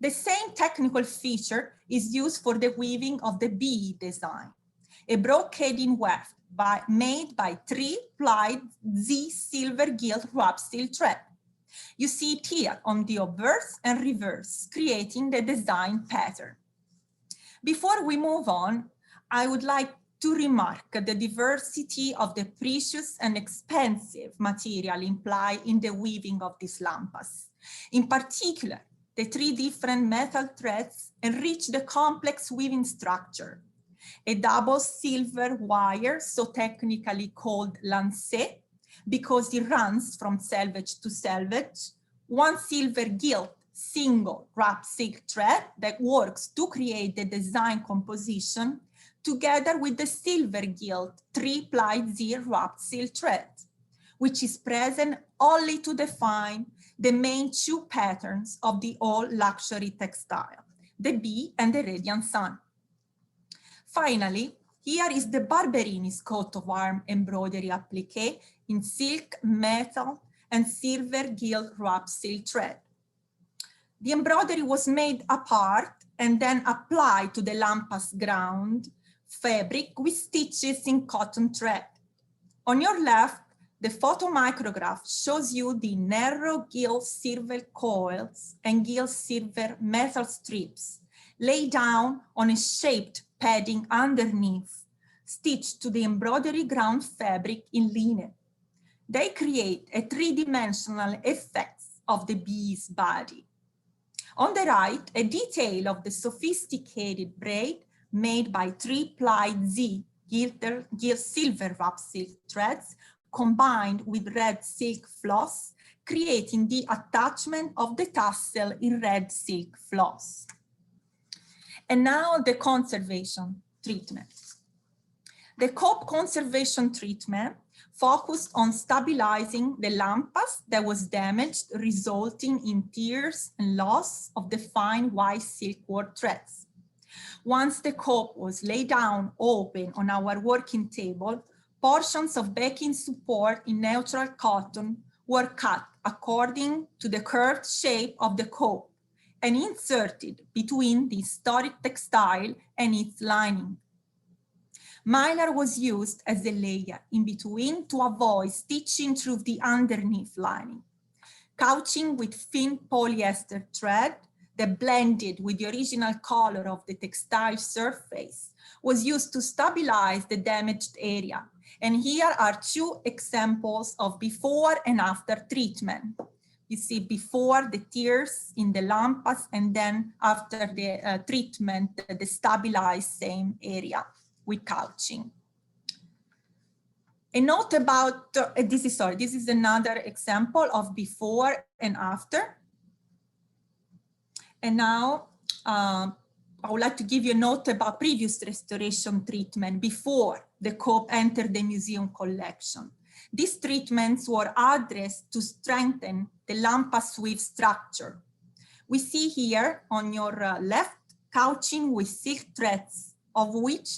The same technical feature is used for the weaving of the bee design, a brocading weft made by 3-ply Z silver gilt wrap silk thread. You see it here on the obverse and reverse, creating the design pattern. Before we move on, I would like to remark the diversity of the precious and expensive material implied in the weaving of these lampas. In particular, the 3 different metal threads enrich the complex weaving structure. A double silver wire, so technically called lancet, because it runs from selvage to selvage, 1 silver gilt single wrap silk thread that works to create the design composition, together with the silver gilt 3-ply Z wrap silk thread, which is present only to define the main 2 patterns of the all luxury textile, the bee and the radiant sun. Finally, here is the Barbarini's coat of arms embroidery applique in silk, metal, and silver gilt wrap silk thread. The embroidery was made apart and then applied to the lampa's ground fabric with stitches in cotton thread. On your left, the photomicrograph shows you the narrow gilt silver coils and gilt silver metal strips laid down on a shaped padding underneath, stitched to the embroidery ground fabric in linen. They create a 3-dimensional effect of the bee's body. On the right, a detail of the sophisticated braid made by 3-ply Z gilt silver wrap silk threads combined with red silk floss, creating the attachment of the tassel in red silk floss. And now the conservation treatment. The cope conservation treatment focused on stabilizing the lampas that was damaged, resulting in tears and loss of the fine white silkworm threads. Once the cope was laid down open on our working table, portions of backing support in neutral cotton were cut according to the curved shape of the cope and inserted between the historic textile and its lining. Mylar was used as a layer in between to avoid stitching through the underneath lining. Couching with thin polyester thread that blended with the original color of the textile surface was used to stabilize the damaged area. And here are 2 examples of before and after treatment. You see before the tears in the lampas and then after the treatment, the stabilized same area with couching. A note about, this is another example of before and after. And now I would like to give you a note about previous restoration treatment before the cope entered the museum collection. These treatments were addressed to strengthen the lampas weave structure. We see here on your left, couching with silk threads, of which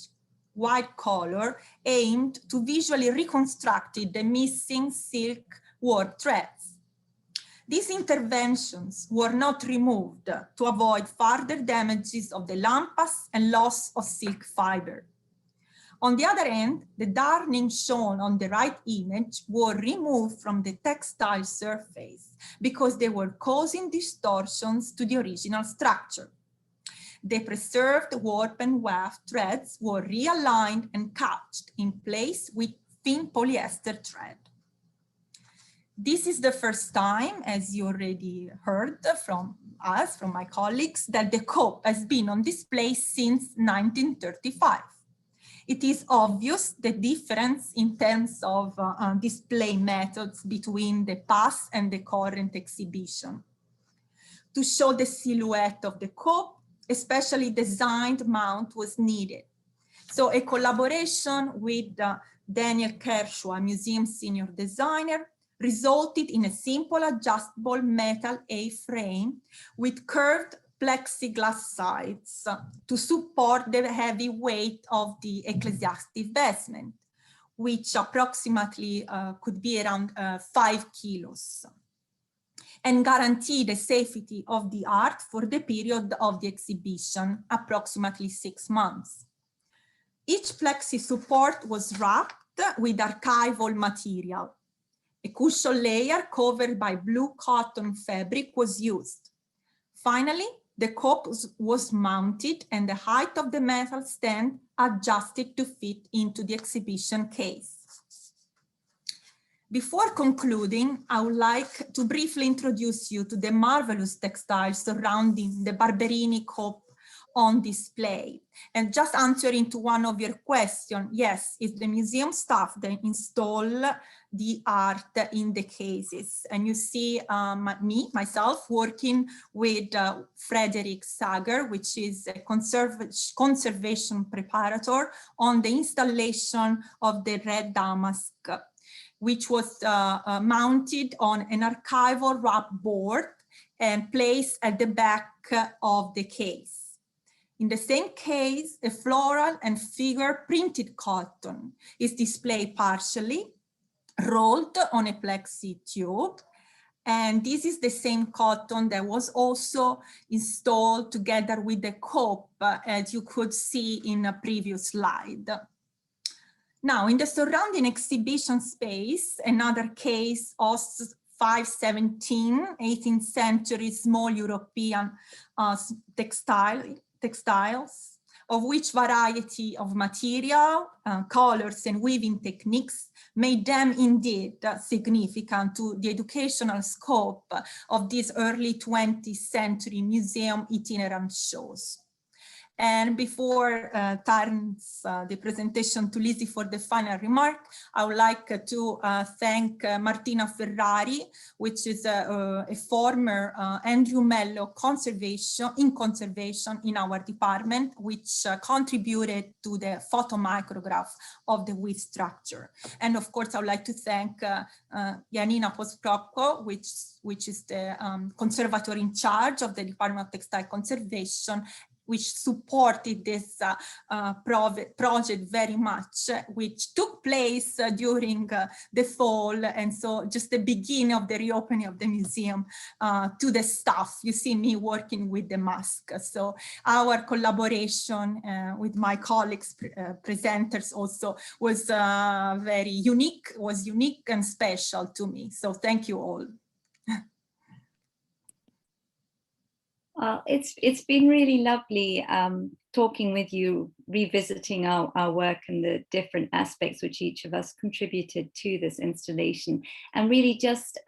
white color aimed to visually reconstruct the missing silk warp threads. These interventions were not removed to avoid further damages of the lampas and loss of silk fiber. On the other hand, the darning shown on the right image were removed from the textile surface because they were causing distortions to the original structure. The preserved warp and weft threads were realigned and couched in place with thin polyester thread. This is the first time, as you already heard from us, from my colleagues, that the cope has been on display since 1935. It is obvious the difference in terms of display methods between the past and the current exhibition. To show the silhouette of the cope, especially designed mount was needed. So a collaboration with Daniel Kershaw, museum senior designer, resulted in a simple adjustable metal A-frame with curved plexiglass sides to support the heavy weight of the ecclesiastic vestment, which approximately could be around 5 kilos, and guarantee the safety of the art for the period of the exhibition, approximately 6 months. Each plexi support was wrapped with archival material. A cushion layer covered by blue cotton fabric was used. Finally, the cope was mounted and the height of the metal stand adjusted to fit into the exhibition case. Before concluding, I would like to briefly introduce you to the marvelous textiles surrounding the Barbarini cope on display. And just answering to one of your questions, yes, it's the museum staff that install the art in the cases. And you see myself working with Frederick Sager, which is a conservation preparator on the installation of the red damask, which was mounted on an archival wrap board and placed at the back of the case. In the same case, a floral and figure printed cotton is displayed partially, rolled on a plexi tube. And this is the same cotton that was also installed together with the cope, as you could see in a previous slide. Now, in the surrounding exhibition space, another case hosts 517, 18th century small European textiles, of which variety of material, colors, and weaving techniques made them indeed significant to the educational scope of these early 20th century museum itinerant shows. And before turns the presentation to Lizzie for the final remark, I would like to thank Martina Ferrari, which is a former Andrew Mello conservation in our department, which contributed to the photomicrograph of the weave structure. And of course, I would like to thank Janina Poskropko, which is the conservator in charge of the Department of Textile Conservation, which supported this project very much, which took place during the fall. And so just the beginning of the reopening of the museum to the staff. You see me working with the mask. So our collaboration with my colleagues, presenters also was very unique, and special to me. So thank you all. It's been really lovely talking with you, revisiting our work and the different aspects which each of us contributed to this installation, and really just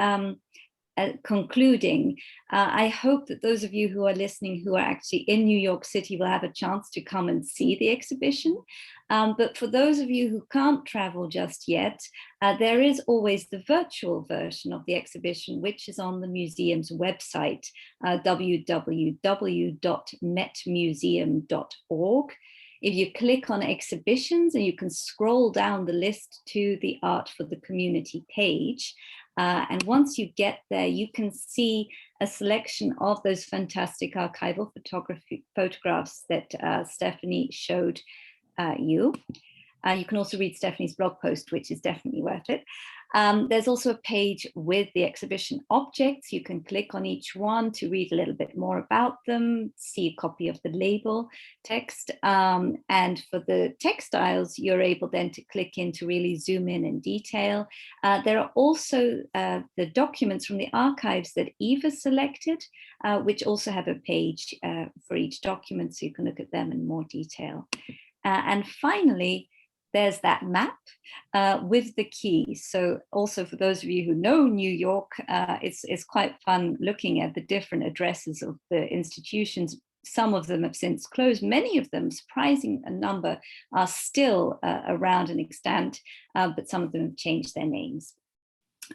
concluding, I hope that those of you who are listening who are actually in New York City will have a chance to come and see the exhibition. But for those of you who can't travel just yet, there is always the virtual version of the exhibition, which is on the museum's website, www.metmuseum.org. If you click on exhibitions, and you can scroll down the list to the Art for the Community page. And once you get there, you can see a selection of those fantastic archival photographs that Stephanie showed you. You can also read Stephanie's blog post, which is definitely worth it. There's also a page with the exhibition objects. You can click on each one to read a little bit more about them, see a copy of the label text. And for the textiles, you're able then to click in to really zoom in detail. There are also the documents from the archives that Eva selected, which also have a page for each document, so you can look at them in more detail. And finally, there's that map with the keys. So also for those of you who know New York, it's quite fun looking at the different addresses of the institutions. Some of them have since closed. Many of them, surprising a number, are still around and extant, but some of them have changed their names.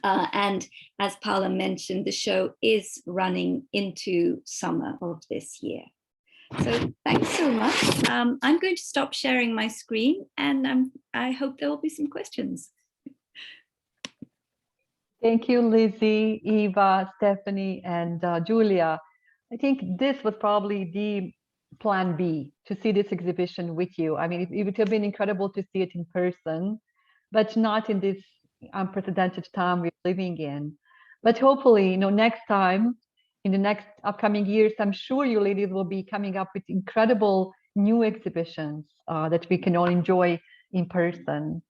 And as Paula mentioned, the show is running into summer of this year. So thanks so much. I'm going to stop sharing my screen, and I hope there will be some questions. Thank you, Lizzie, Eva, Stephanie, and Julia. I think this was probably the plan B, to see this exhibition with you. I mean, it would have been incredible to see it in person, but not in this unprecedented time we're living in. But hopefully, next time, in the next upcoming years, I'm sure you ladies will be coming up with incredible new exhibitions that we can all enjoy in person.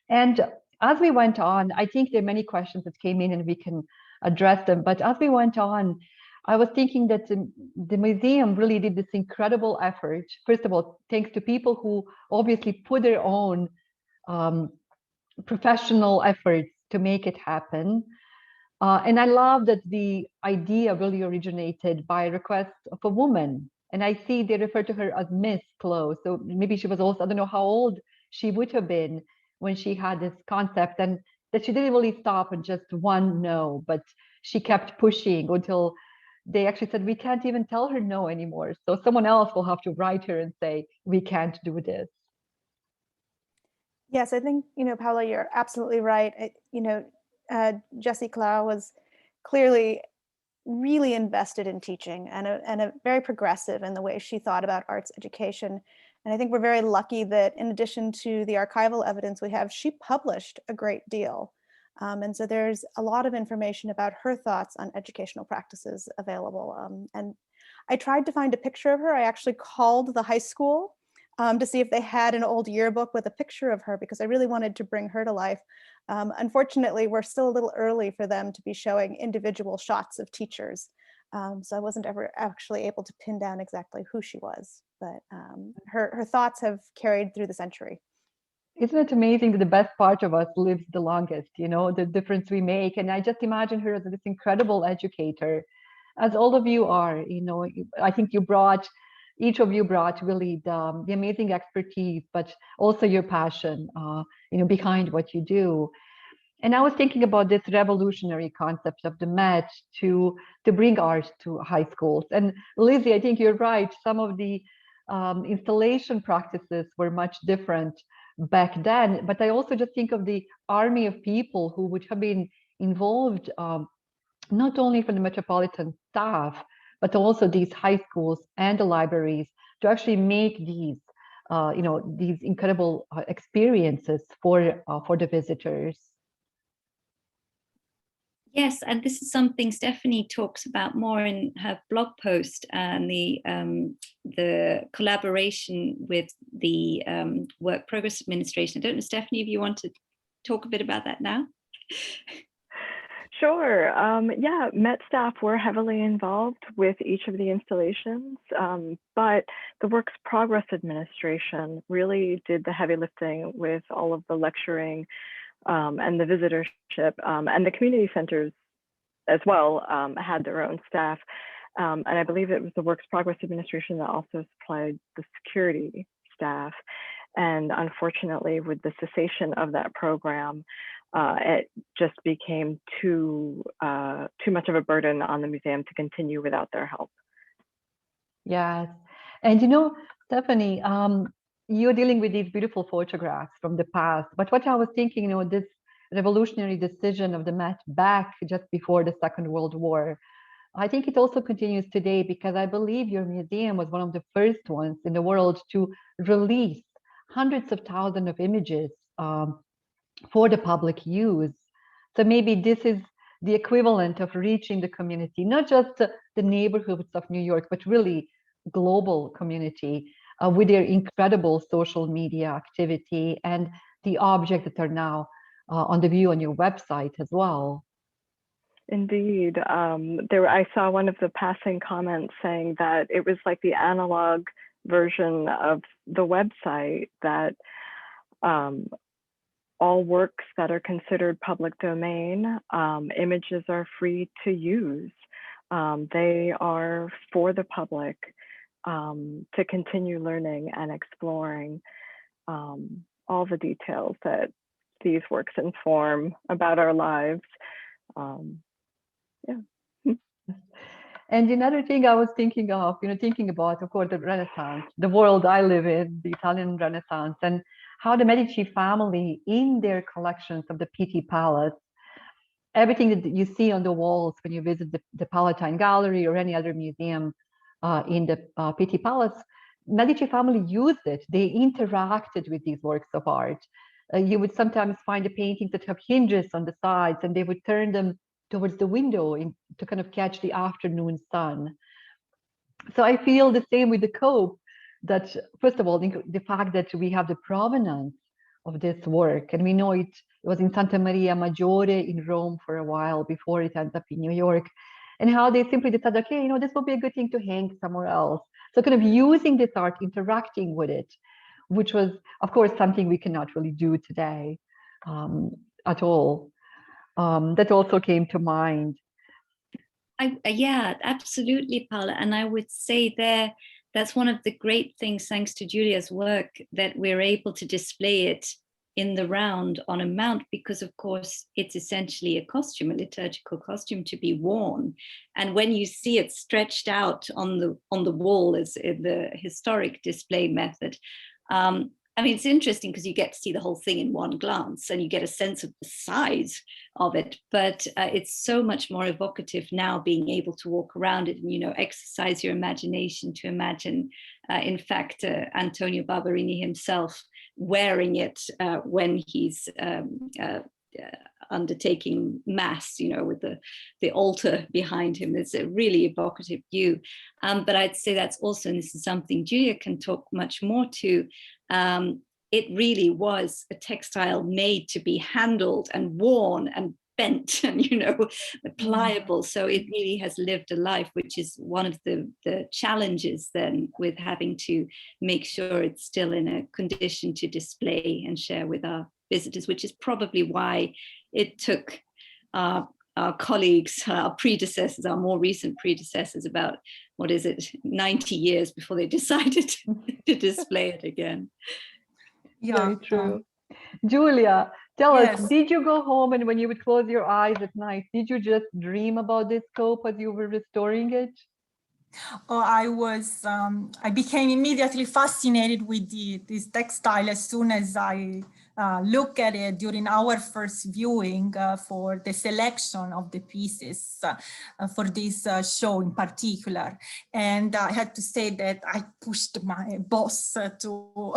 And as we went on, I think there are many questions that came in and we can address them. But as we went on, I was thinking that the museum really did this incredible effort. First of all, thanks to people who obviously put their own professional efforts to make it happen. And I love that the idea really originated by a request of a woman. And I see they refer to her as Miss Clo. So maybe she was also, I don't know how old she would have been when she had this concept, and that she didn't really stop at just one no, but she kept pushing until they actually said, we can't even tell her no anymore. So someone else will have to write her and say, we can't do this. Yes, I think, Paula, you're absolutely right. Jessie Clow was clearly really invested in teaching and a very progressive in the way she thought about arts education. And I think we're very lucky that in addition to the archival evidence we have, she published a great deal. And so there's a lot of information about her thoughts on educational practices available. And I tried to find a picture of her. I actually called the high school to see if they had an old yearbook with a picture of her, because I really wanted to bring her to life. Unfortunately, we're still a little early for them to be showing individual shots of teachers. So I wasn't ever actually able to pin down exactly who she was, but her thoughts have carried through the century. Isn't it amazing that the best part of us lives the longest, the difference we make? And I just imagine her as this incredible educator, as all of you are. I think each of you brought really the amazing expertise, but also your passion, behind what you do. And I was thinking about this revolutionary concept of the Met to bring art to high schools. And Lizzie, I think you're right. Some of the installation practices were much different back then. But I also just think of the army of people who would have been involved, not only from the metropolitan staff, but also these high schools and the libraries, to actually make these, these incredible experiences for the visitors. Yes, and this is something Stephanie talks about more in her blog post, and the collaboration with the Work Progress Administration. I don't know, Stephanie, if you want to talk a bit about that now. Sure. Yeah, Met staff were heavily involved with each of the installations, but the Works Progress Administration really did the heavy lifting with all of the lecturing and the visitorship, and the community centers as well had their own staff. And I believe it was the Works Progress Administration that also supplied the security staff. And unfortunately, with the cessation of that program, it just became too much of a burden on the museum to continue without their help. Yes, and Stephanie, you're dealing with these beautiful photographs from the past, but what I was thinking, this revolutionary decision of the Met back just before the Second World War, I think it also continues today, because I believe your museum was one of the first ones in the world to release hundreds of thousands of images for the public use So maybe this is the equivalent of reaching the community, not just the neighborhoods of New York, but really global community with their incredible social media activity and the objects that are now on the view on your website as well. Indeed. I saw one of the passing comments saying that it was like the analog version of the website, that all works that are considered public domain, images are free to use. They are for the public to continue learning and exploring all the details that these works inform about our lives. Yeah. And another thing I was thinking of, thinking about, of course, the Renaissance, the world I live in, the Italian Renaissance, and how the Medici family, in their collections of the Pitti Palace, everything that you see on the walls when you visit the Palatine Gallery or any other museum in the Pitti Palace, Medici family used it. They interacted with these works of art. You would sometimes find the paintings that have hinges on the sides, and they would turn them towards the window to kind of catch the afternoon sun. So I feel the same with the cope, that first of all, the fact that we have the provenance of this work, and we know it was in Santa Maria Maggiore in Rome for a while before it ends up in New York, and how they simply decided, okay, this will be a good thing to hang somewhere else. So kind of using this art, interacting with it, which was, of course, something we cannot really do today at all. That also came to mind. Yeah, absolutely, Paola. And I would say that's one of the great things, thanks to Giulia's work, that we're able to display it in the round on a mount, because of course it's essentially a costume, a liturgical costume to be worn. And when you see it stretched out on the wall as in the historic display method, I mean, it's interesting because you get to see the whole thing in one glance and you get a sense of the size of it, but it's so much more evocative now, being able to walk around it and, exercise your imagination to imagine, in fact, Antonio Barbarini himself wearing it when he's undertaking mass, with the altar behind him. It's a really evocative view. But I'd say that's also, and this is something Giulia can talk much more to, it really was a textile made to be handled and worn and bent and, pliable. So it really has lived a life, which is one of the challenges then with having to make sure it's still in a condition to display and share with our visitors, which is probably why it took our colleagues, our predecessors, our more recent predecessors, about, 90 years before they decided to display it again. Yeah, very true. Giulia, tell yes. us, did you go home and when you would close your eyes at night, did you just dream about this scope as you were restoring it? Oh, I became immediately fascinated with this textile as soon as I looked at it during our first viewing for the selection of the pieces for this show in particular. And I had to say that I pushed my boss to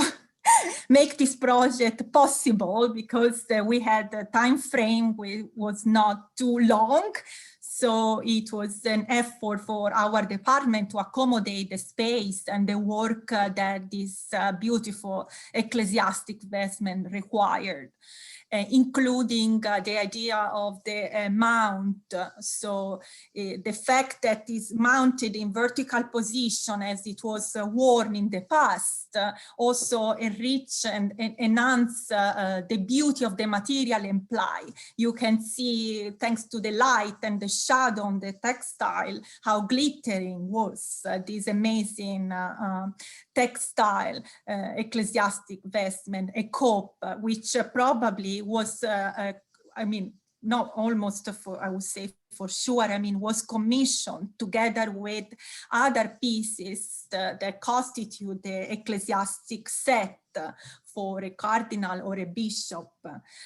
make this project possible, because we had a time frame which was not too long. So it was an effort for our department to accommodate the space and the work that this beautiful ecclesiastic vestment required, including the idea of the mount. So the fact that it's mounted in vertical position as it was worn in the past also enrich and enhance the beauty of the material implied. You can see, thanks to the light and the shadow on the textile, how glittering was this amazing textile ecclesiastic vestment, a cope, which probably was, not almost for, I would say for sure, was commissioned together with other pieces that constitute the ecclesiastic set for a cardinal or a bishop.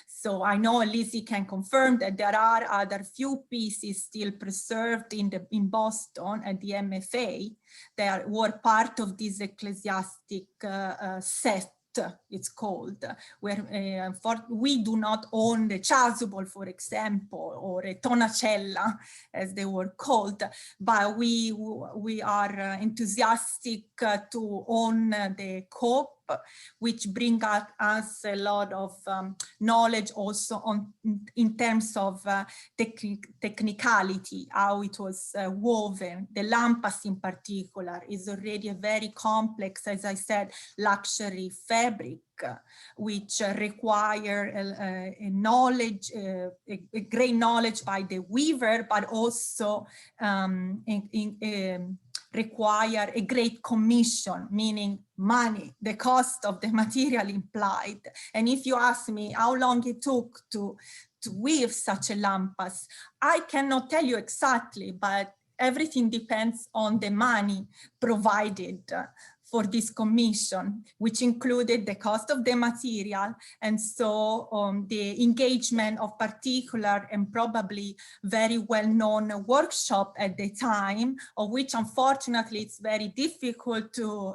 So I know Lizzie can confirm that there are other few pieces still preserved in Boston at the MFA that were part of this ecclesiastic set. it's called, where we do not own the chasuble, for example, or a tonacella, as they were called, but we are enthusiastic to own the cope, which bring us a lot of knowledge also in terms of technicality, how it was woven. The lampas in particular is already a very complex, as I said, luxury fabric, which require a knowledge, a great knowledge by the weaver, but also require a great commission, meaning money, the cost of the material implied. And if you ask me how long it took to weave such a lampas, I cannot tell you exactly, but everything depends on the money provided for this commission, which included the cost of the material, and so the engagement of particular and probably very well-known workshop at the time, of which unfortunately it's very difficult to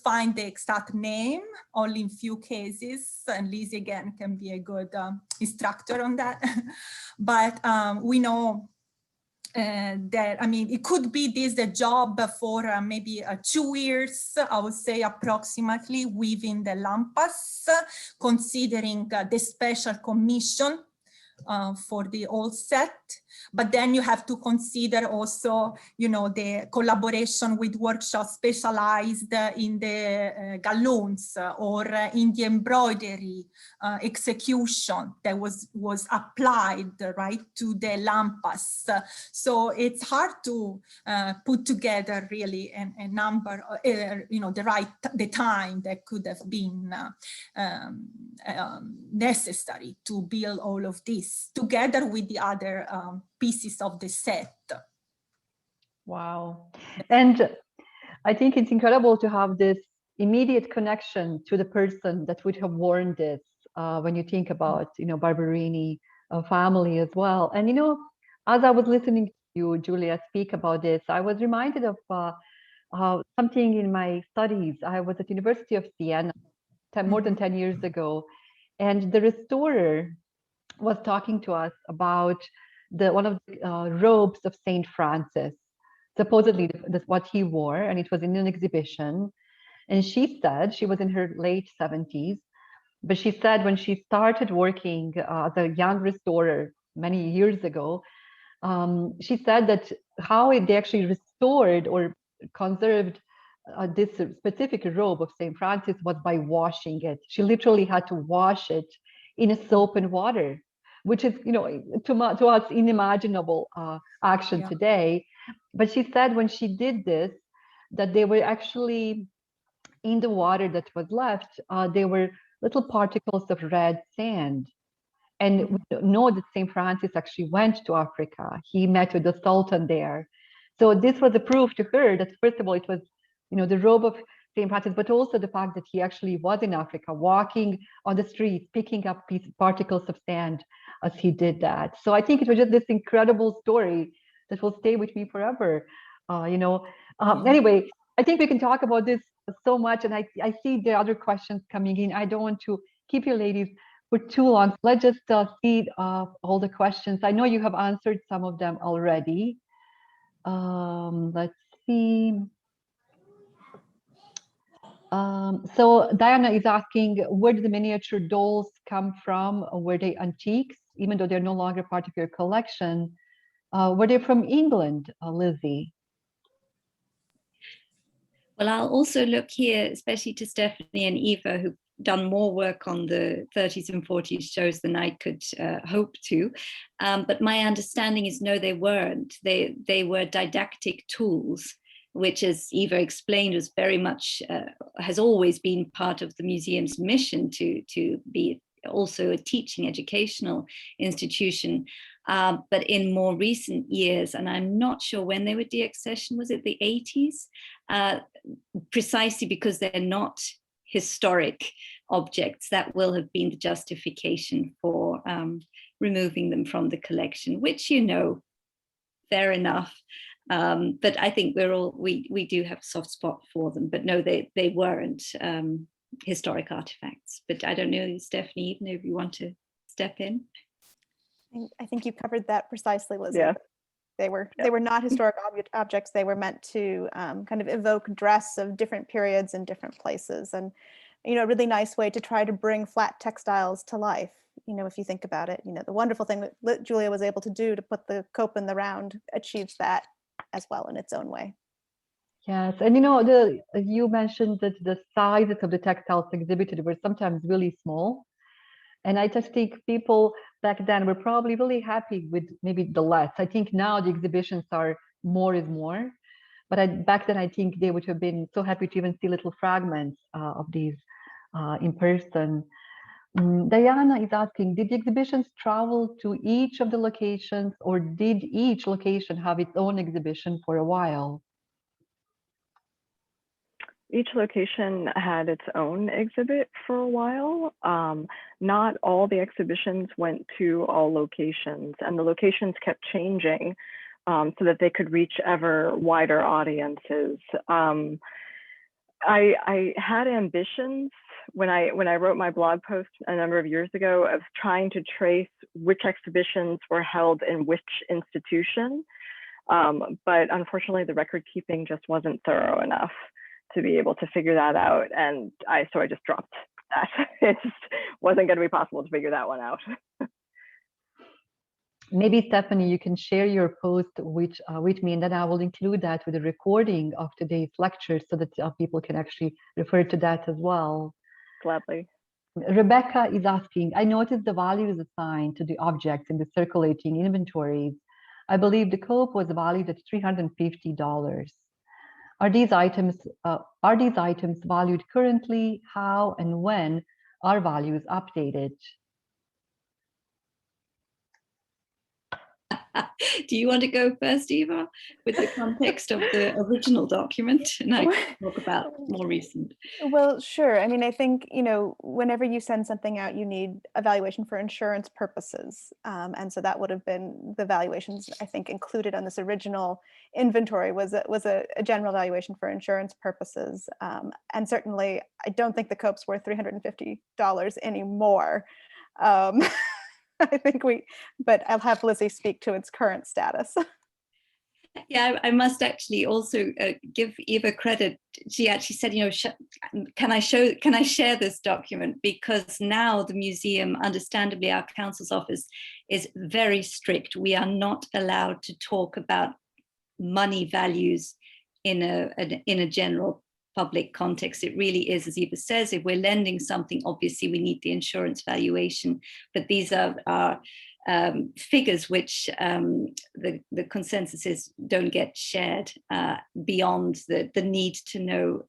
find the exact name, only in few cases, and Lizzie again can be a good instructor on that. But we know that, I mean, it could be the job for maybe 2 years, I would say approximately, weaving the lampas, considering the special commission for the whole set. But then you have to consider also, you know, the collaboration with workshops specialized in the galloons or in the embroidery execution that was applied, right, to the lampas. So it's hard to put together really a number, you know, the time that could have been necessary to build all of this together with the other pieces of the set. Wow. And I think it's incredible to have this immediate connection to the person that would have worn this when you think about, you know, Barbarini family as well. And, you know, as I was listening to you, Julia, speak about this, I was reminded of something in my studies. I was at University of Siena more than 10 years ago, and the restorer was talking to us about one of the robes of Saint Francis, supposedly what he wore, and it was in an exhibition. And she said, she was in her late 70s, but she said when she started working as a young restorer many years ago, she said that how they actually restored or conserved this specific robe of Saint Francis was by washing it. She literally had to wash it in a soap and water, which is, you know, to us unimaginable action today. But she said when she did this, that they were actually in the water that was left, there were little particles of red sand. And we know that St. Francis actually went to Africa. He met with the Sultan there. So this was a proof to her that, first of all, it was, you know, the robe of St. Francis, but also the fact that he actually was in Africa, walking on the streets, picking up particles of sand as he did that. So I think it was just this incredible story that will stay with me forever. You know, anyway, I think we can talk about this so much, and I see the other questions coming in. I don't want to keep you ladies for too long. Let's just see all the questions. I know you have answered some of them already. Let's see. So Diana is asking, where did the miniature dolls come from? Were they antiques, even though they're no longer part of your collection? Were they from England, Lizzie? Well, I'll also look here, especially to Stephanie and Eva, who've done more work on the 30s and 40s shows than I could hope to. But my understanding is, no, they weren't. They were didactic tools, which, as Eva explained, was very much, has always been part of the museum's mission to be also a teaching educational institution. But in more recent years, and I'm not sure when they were deaccessioned, was it the 80s? Precisely because they're not historic objects, that will have been the justification for removing them from the collection, which, you know, fair enough. But I think we do have a soft spot for them. But no, they weren't. historic artifacts. But I don't know, Stephanie, even if you want to step in. I think you covered that precisely, Lizzie. Yeah. They were not historic objects. They were meant to kind of evoke dress of different periods and different places. And, you know, a really nice way to try to bring flat textiles to life. You know, if you think about it, you know, the wonderful thing that Julia was able to do to put the cope in the round achieves that as well in its own way. Yes, and you know, you mentioned that the sizes of the textiles exhibited were sometimes really small. And I just think people back then were probably really happy with maybe the less. I think now the exhibitions are more is more. But back then, I think they would have been so happy to even see little fragments of these in person. Diana is asking, did the exhibitions travel to each of the locations, or did each location have its own exhibition for a while? Each location had its own exhibit for a while. Not all the exhibitions went to all locations, and the locations kept changing so that they could reach ever wider audiences. I had ambitions when I wrote my blog post a number of years ago of trying to trace which exhibitions were held in which institution, but unfortunately the record keeping just wasn't thorough enough to be able to figure that out, and so I just dropped that. It just wasn't going to be possible to figure that one out. Maybe Stephanie, you can share your post with me, and then I will include that with a recording of today's lecture so that people can actually refer to that as well. Gladly. Rebecca is asking, I noticed the values assigned to the objects in the circulating inventories. I believe the cope was valued at $350. Are these items valued currently? How and when are values updated? Do you want to go first, Eva, with the context of the original document? And I can talk about more recent. Well, sure. I mean, I think, you know, whenever you send something out, you need evaluation for insurance purposes. And so that would have been the valuations, I think, included on this original inventory was a general valuation for insurance purposes. And certainly, I don't think the cope's worth $350 anymore. I think but I'll have Lizzie speak to its current status. Yeah, I must actually also give Eva credit. She actually said, you know, can I share this document? Because now the museum, understandably, our counsel's office is very strict. We are not allowed to talk about money values in a general public context. It really is, as Eva says, if we're lending something, obviously we need the insurance valuation, but these are figures which the consensus is don't get shared beyond the need to know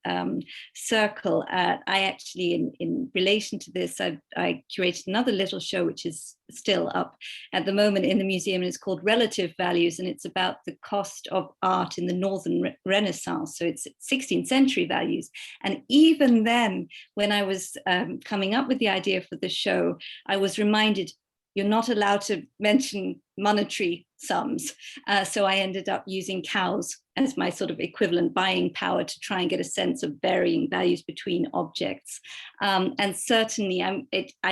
circle. I actually, in relation to this, I curated another little show which is still up at the moment in the museum, and it's called Relative Values, and it's about the cost of art in the Northern Renaissance. So it's 16th century values. And even then, when I was coming up with the idea for the show, I was reminded, you're not allowed to mention monetary sums. So I ended up using cows as my sort of equivalent buying power to try and get a sense of varying values between objects. And certainly I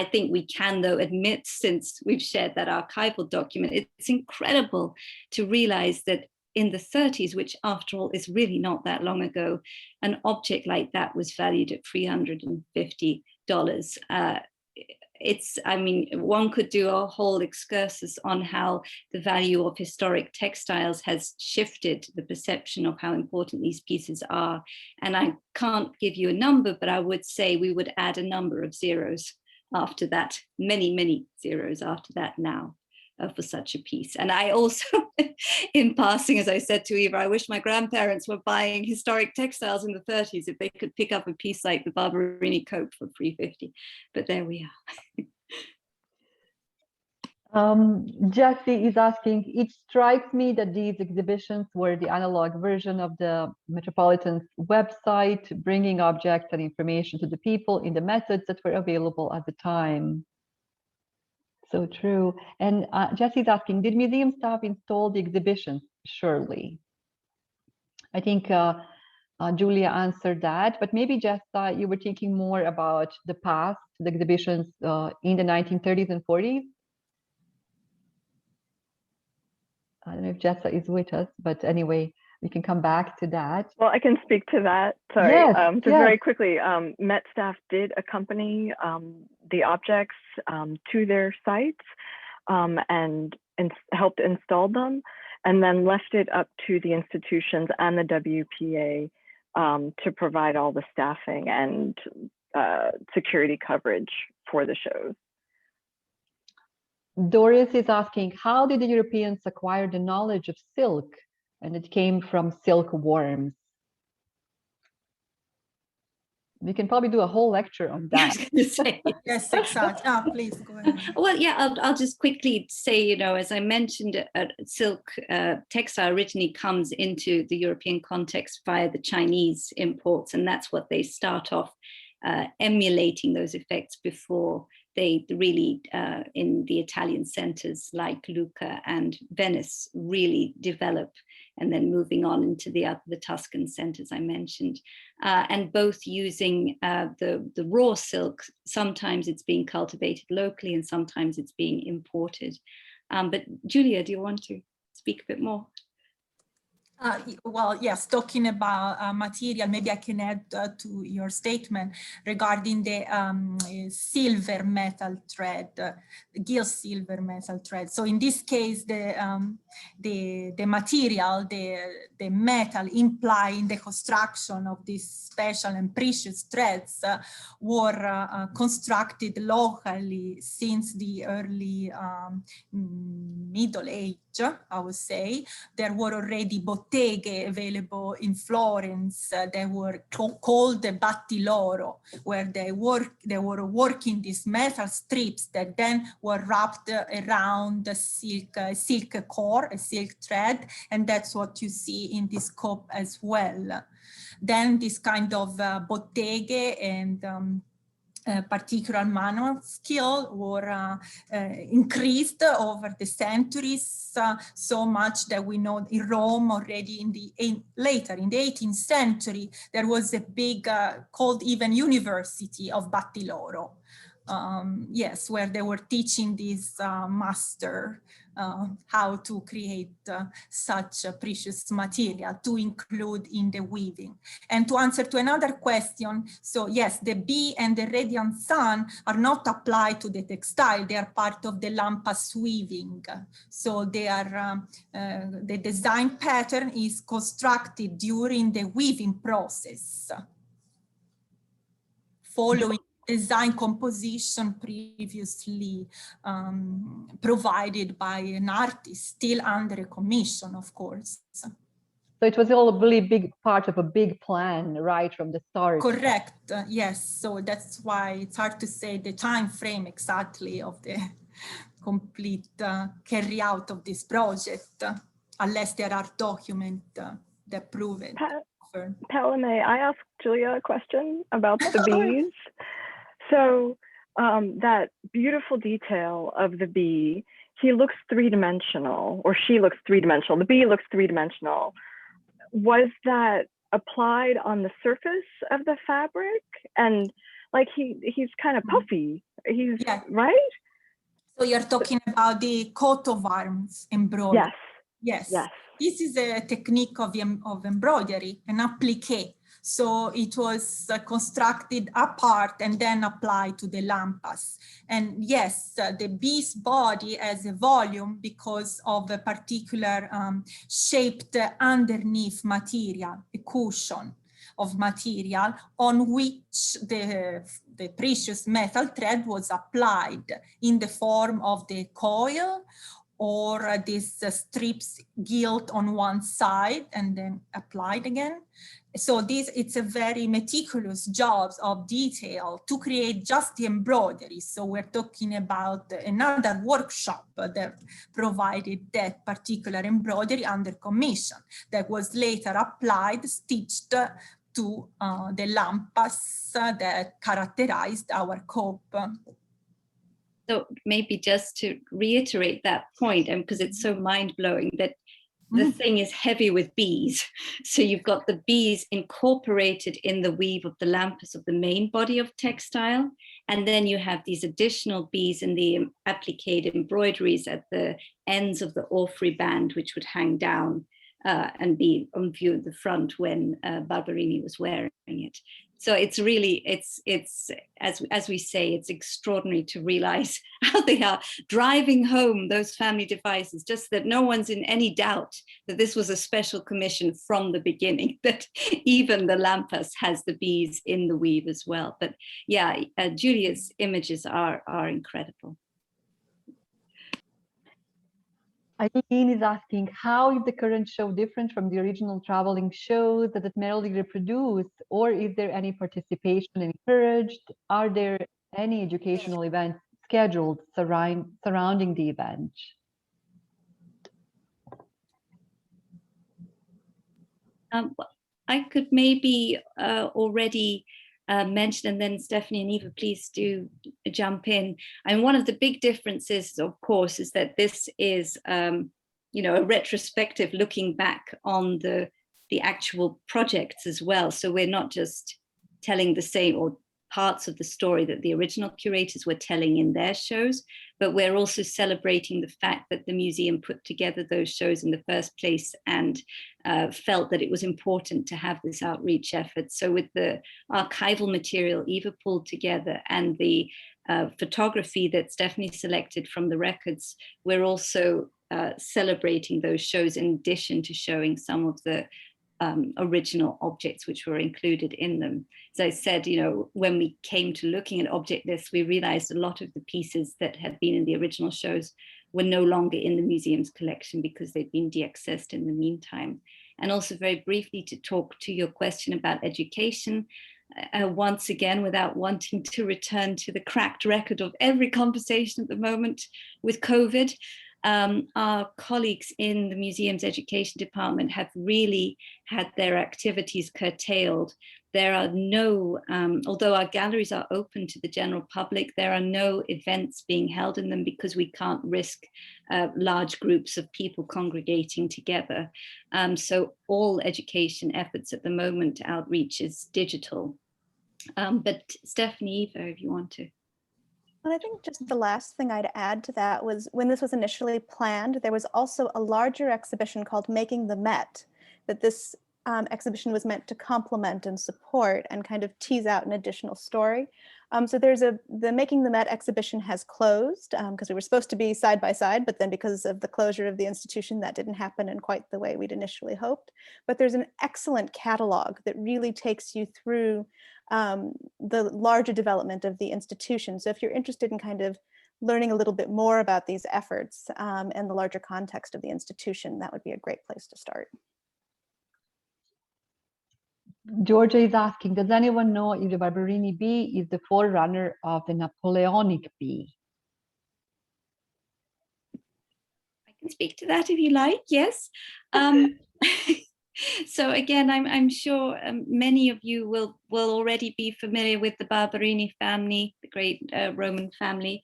think we can, though, admit, since we've shared that archival document, it's incredible to realize that in the 30s, which after all is really not that long ago, an object like that was valued at $350. I mean, one could do a whole excursus on how the value of historic textiles has shifted the perception of how important these pieces are. And I can't give you a number, but I would say we would add a number of zeros after that, many, many zeros after that now. For such a piece. And I also, in passing, as I said to Eva, I wish my grandparents were buying historic textiles in the 30s if they could pick up a piece like the Barbarini cope for $350. But there we are. Jesse is asking, it strikes me that these exhibitions were the analog version of the Metropolitan's website, bringing objects and information to the people in the methods that were available at the time. So true. And Jesse's asking, did museum staff install the exhibitions? Surely. I think Julia answered that, but maybe Jessa, you were thinking more about the past, the exhibitions in the 1930s and 40s. I don't know if Jessa is with us, but anyway, we can come back to that. Well, I can speak to that. Sorry, Yes, just very quickly, Met staff did accompany the objects to their sites and helped install them, and then left it up to the institutions and the WPA to provide all the staffing and security coverage for the shows. Doris is asking, how did the Europeans acquire the knowledge of silk? And it came from silkworms. We can probably do a whole lecture on that. Yes, exactly. Please go ahead. Well, yeah, I'll just quickly say, you know, as I mentioned, silk textile originally comes into the European context via the Chinese imports, and that's what they start off emulating those effects before they really, in the Italian centers like Lucca and Venice, really develop, and then moving on into the Tuscan centers I mentioned, and both using the raw silk. Sometimes it's being cultivated locally and sometimes it's being imported. But Julia, do you want to speak a bit more? Well, yes, talking about material, maybe I can add to your statement regarding the silver metal thread, gilt silver metal thread. So in this case, the material, the metal implying the construction of these special and precious threads were constructed locally since the early Middle Age, I would say. There were already botteghe available in Florence. They were called the battiloro, where they were working these metal strips that then were wrapped around the silk core, a silk thread, and that's what you see in this scope as well. Then this kind of botteghe and particular manual skill were increased over the centuries, so much that we know in Rome already later in the 18th century, there was a big called even University of Battiloro. Yes, where they were teaching this master how to create such a precious material to include in the weaving. And to answer to another question, so yes, the bee and the radiant sun are not applied to the textile, they are part of the lampas weaving. So they are, the design pattern is constructed during the weaving process, following design composition previously provided by an artist, still under a commission, of course. So it was all a really big part of a big plan, right, from the start. Correct, yes. So that's why it's hard to say the time frame exactly of the complete carry out of this project, unless there are documents that prove it. Paola, may I ask Julia a question about the bees? So that beautiful detail of the bee, he looks three-dimensional, or she looks three-dimensional, the bee looks three-dimensional. Was that applied on the surface of the fabric? And like he's kind of puffy, he's, yeah. Right? So you're talking about the coat of arms embroidery? Yes. Yes. Yes. This is a technique of embroidery, an applique. So it was constructed apart and then applied to the lampas. And yes, the bee's body has a volume because of a particular shaped underneath material, a cushion of material on which the precious metal thread was applied in the form of the coil or these strips gilt on one side and then applied again. So it's a very meticulous job of detail to create just the embroidery. So we're talking about another workshop that provided that particular embroidery under commission that was later applied, stitched to the lampas that characterized our cope. So maybe just to reiterate that point, and because it's so mind-blowing, that the thing is heavy with bees. So you've got the bees incorporated in the weave of the lampas of the main body of textile. And then you have these additional bees in the applique embroideries at the ends of the orphrey band, which would hang down and be on view at the front when Barbarini was wearing it. So it's really, it's as we say, it's extraordinary to realize how they are driving home those family devices, just that no one's in any doubt that this was a special commission from the beginning, that even the lampas has the bees in the weave as well. But yeah, Julia's images are incredible. Eileen is asking, how is the current show different from the original traveling shows? Does it merely reproduce, or is there any participation encouraged? Are there any educational events scheduled surrounding the event? I could maybe already mention, and then Stephanie and Eva, please do jump in. And one of the big differences, of course, is that this is, you know, a retrospective looking back on the actual projects as well. So we're not just telling the same or parts of the story that the original curators were telling in their shows, but we're also celebrating the fact that the museum put together those shows in the first place and felt that it was important to have this outreach effort. So with the archival material Eva pulled together and the photography that Stephanie selected from the records, we're also celebrating those shows in addition to showing some of the original objects which were included in them. As I said, you know, when we came to looking at object lists, we realized a lot of the pieces that had been in the original shows were no longer in the museum's collection because they'd been deaccessed in the meantime. And also very briefly to talk to your question about education, once again, without wanting to return to the cracked record of every conversation at the moment with COVID, our colleagues in the museum's education department have really had their activities curtailed. There are no, although our galleries are open to the general public, there are no events being held in them because we can't risk large groups of people congregating together. So all education efforts at the moment, outreach is digital. But Stephanie, Eva, if you want to. Well, I think just the last thing I'd add to that was when this was initially planned, there was also a larger exhibition called Making the Met, that this exhibition was meant to complement and support and kind of tease out an additional story. So the Making the Met exhibition has closed because we were supposed to be side by side, but then because of the closure of the institution, that didn't happen in quite the way we'd initially hoped. But there's an excellent catalog that really takes you through the larger development of the institution. So if you're interested in kind of learning a little bit more about these efforts and the larger context of the institution, that would be a great place to start. Georgia is asking, does anyone know if the Barbarini bee is the forerunner of the Napoleonic bee? I can speak to that if you like, yes. So again, I'm sure many of you will already be familiar with the Barbarini family, the great Roman family.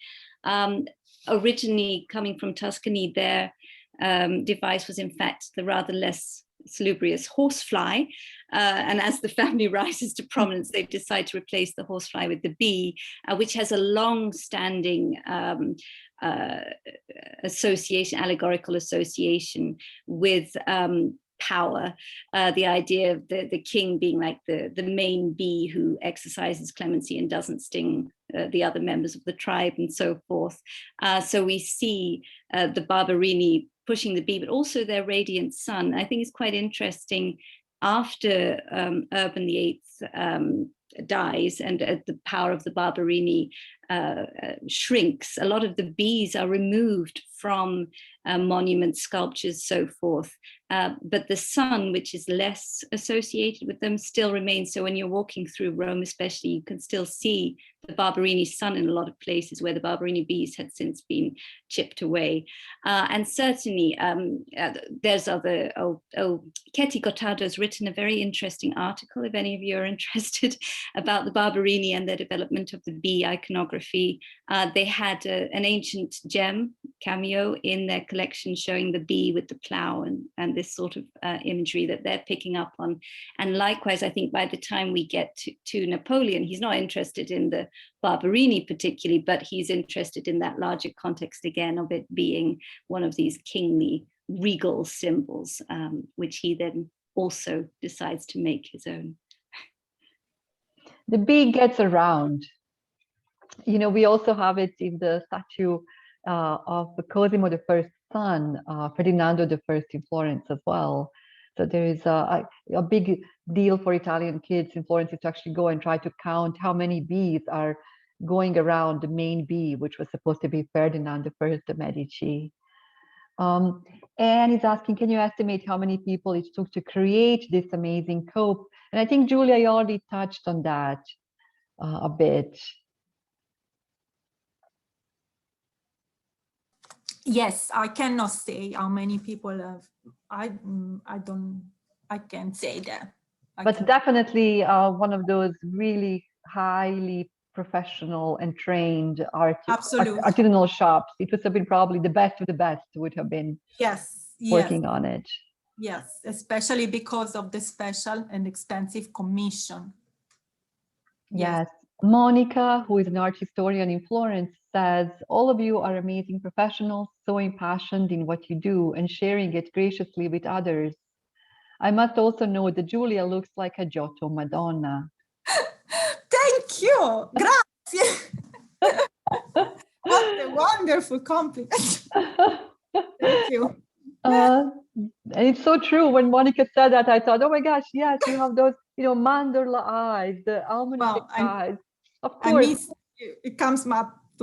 Originally coming from Tuscany, their device was in fact the rather less salubrious horsefly. And as the family rises to prominence, they decide to replace the horsefly with the bee, which has a long-standing association, allegorical association with power, the idea of the king being like the main bee who exercises clemency and doesn't sting the other members of the tribe and so forth. So we see the Barbarini pushing the bee, but also their radiant sun. I think it's quite interesting after Urban VIII dies and the power of the Barbarini shrinks, a lot of the bees are removed from monuments, sculptures, so forth. But the sun, which is less associated with them, still remains. So when you're walking through Rome, especially, you can still see the Barbarini sun in a lot of places where the Barbarini bees had since been chipped away. And certainly there's other, Ketty Gottardo has written a very interesting article, if any of you are interested, about the Barbarini and their development of the bee iconography photography. They had an ancient gem cameo in their collection showing the bee with the plow and this sort of imagery that they're picking up on. And likewise, I think by the time we get to Napoleon, he's not interested in the Barbarini particularly, but he's interested in that larger context again of it being one of these kingly regal symbols, which he then also decides to make his own. The bee gets around. You know, we also have it in the statue of Cosimo I's son, Ferdinando I in Florence as well. So there is a big deal for Italian kids in Florence to actually go and try to count how many bees are going around the main bee, which was supposed to be Ferdinand I de' Medici. And he's asking, can you estimate how many people it took to create this amazing cope? And I think, Julia, you already touched on that a bit. Yes, I cannot say how many people have. I can't say that. But definitely one of those really highly professional and trained artisanal shops. It would have been probably the best of the best would have been working on it. Yes, especially because of the special and expensive commission. Yes. Monica, who is an art historian in Florence, says, all of you are amazing professionals, so impassioned in what you do and sharing it graciously with others. I must also note that Julia looks like a Giotto Madonna. Thank you. Grazie. What a wonderful compliment. Thank you. And it's so true. When Monica said that, I thought, oh my gosh, yes, you have those, you know, mandorla eyes, the almond eyes. Of course. It comes to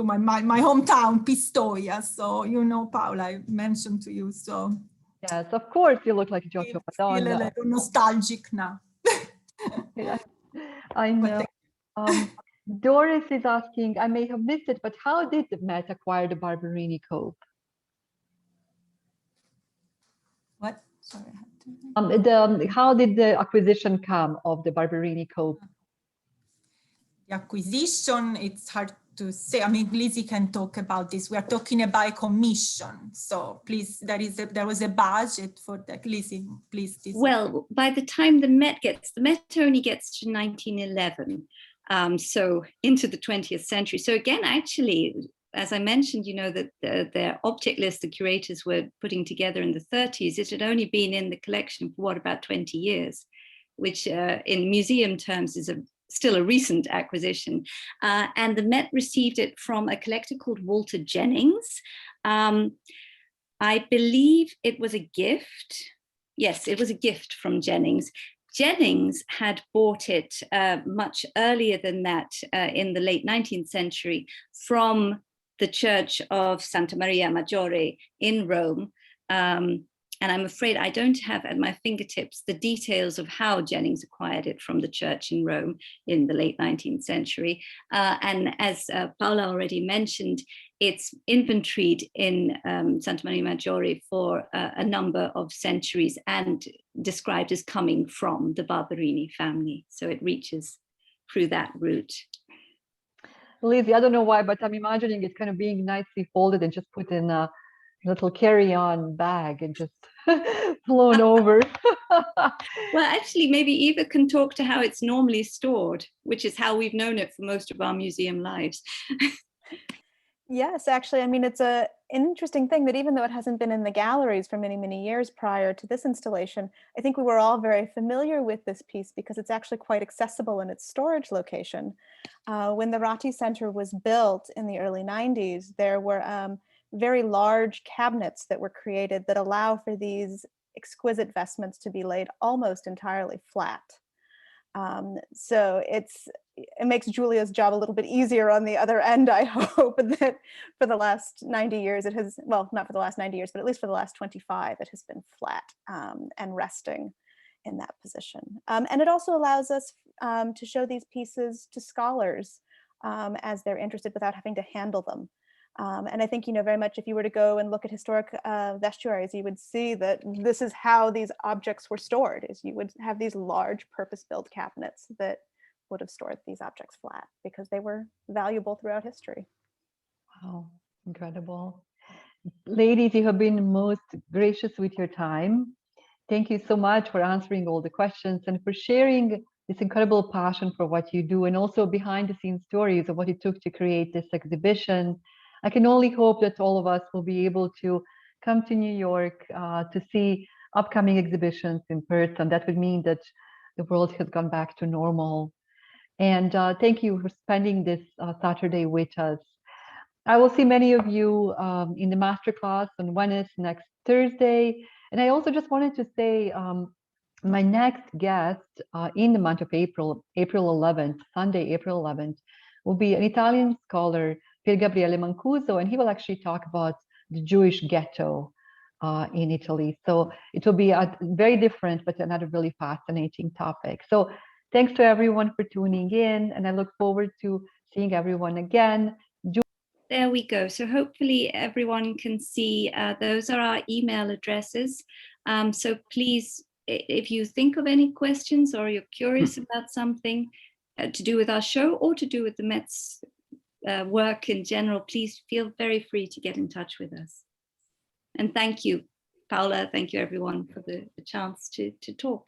my hometown, Pistoia. So, you know, Paola, I mentioned to you. So, yes, of course, you look like Giotto Madonna. Feel a little nostalgic now. Yeah, I know. Doris is asking, I may have missed it, but how did the Met acquire the Barbarini cope? What? Sorry, I had to... how did the acquisition come of the Barbarini cope? The acquisition, it's hard to say. I mean, Lizzie can talk about this. We are talking about commission. So please, there was a budget for that. Lizzie, please. Well, by the time the Met only gets to 1911. So into the 20th century. So again, actually, as I mentioned, you know, that their object list the curators were putting together in the 30s, it had only been in the collection for about 20 years, which in museum terms is still a recent acquisition. And the Met received it from a collector called Walter Jennings. I believe it was a gift. Yes, it was a gift from Jennings. Jennings had bought it much earlier than that in the late 19th century from the Church of Santa Maria Maggiore in Rome. And I'm afraid I don't have at my fingertips the details of how Jennings acquired it from the church in Rome in the late 19th century. And as Paola already mentioned, it's inventoried in Santa Maria Maggiore for a number of centuries and described as coming from the Barbarini family. So it reaches through that route. Lizzie, I don't know why, but I'm imagining it kind of being nicely folded and just put in a little carry-on bag and just flown over. Well, actually, maybe Eva can talk to how it's normally stored, which is how we've known it for most of our museum lives. Yes, actually, I mean, it's an interesting thing that even though it hasn't been in the galleries for many, many years prior to this installation, I think we were all very familiar with this piece because it's actually quite accessible in its storage location. When the Ratti Center was built in the early 90s, there were very large cabinets that were created that allow for these exquisite vestments to be laid almost entirely flat. So it makes Julia's job a little bit easier on the other end, I hope, that for the last 90 years it has, well, not for the last 90 years, but at least for the last 25, it has been flat and resting in that position. And it also allows us to show these pieces to scholars as they're interested without having to handle them. And I think, you know, very much if you were to go and look at historic vestuaries, you would see that this is how these objects were stored, is you would have these large purpose-built cabinets that would have stored these objects flat because they were valuable throughout history. Wow, incredible. Ladies, you have been most gracious with your time. Thank you so much for answering all the questions and for sharing this incredible passion for what you do, and also behind the scenes stories of what it took to create this exhibition. I can only hope that all of us will be able to come to New York to see upcoming exhibitions in person. That would mean that the world has gone back to normal. And thank you for spending this Saturday with us. I will see many of you in the masterclass on Venice next Thursday. And I also just wanted to say my next guest in the month of April, April 11th, Sunday, April 11th, will be an Italian scholar, Gabriele Mancuso, and he will actually talk about the Jewish ghetto in Italy. So it will be a very different, but another really fascinating topic. So thanks to everyone for tuning in, and I look forward to seeing everyone again. There we go. So hopefully everyone can see those are our email addresses. So please, if you think of any questions or you're curious about something to do with our show or to do with the Met's work in general, please feel very free to get in touch with us. And thank you, Paola. Thank you, everyone, for the chance to talk.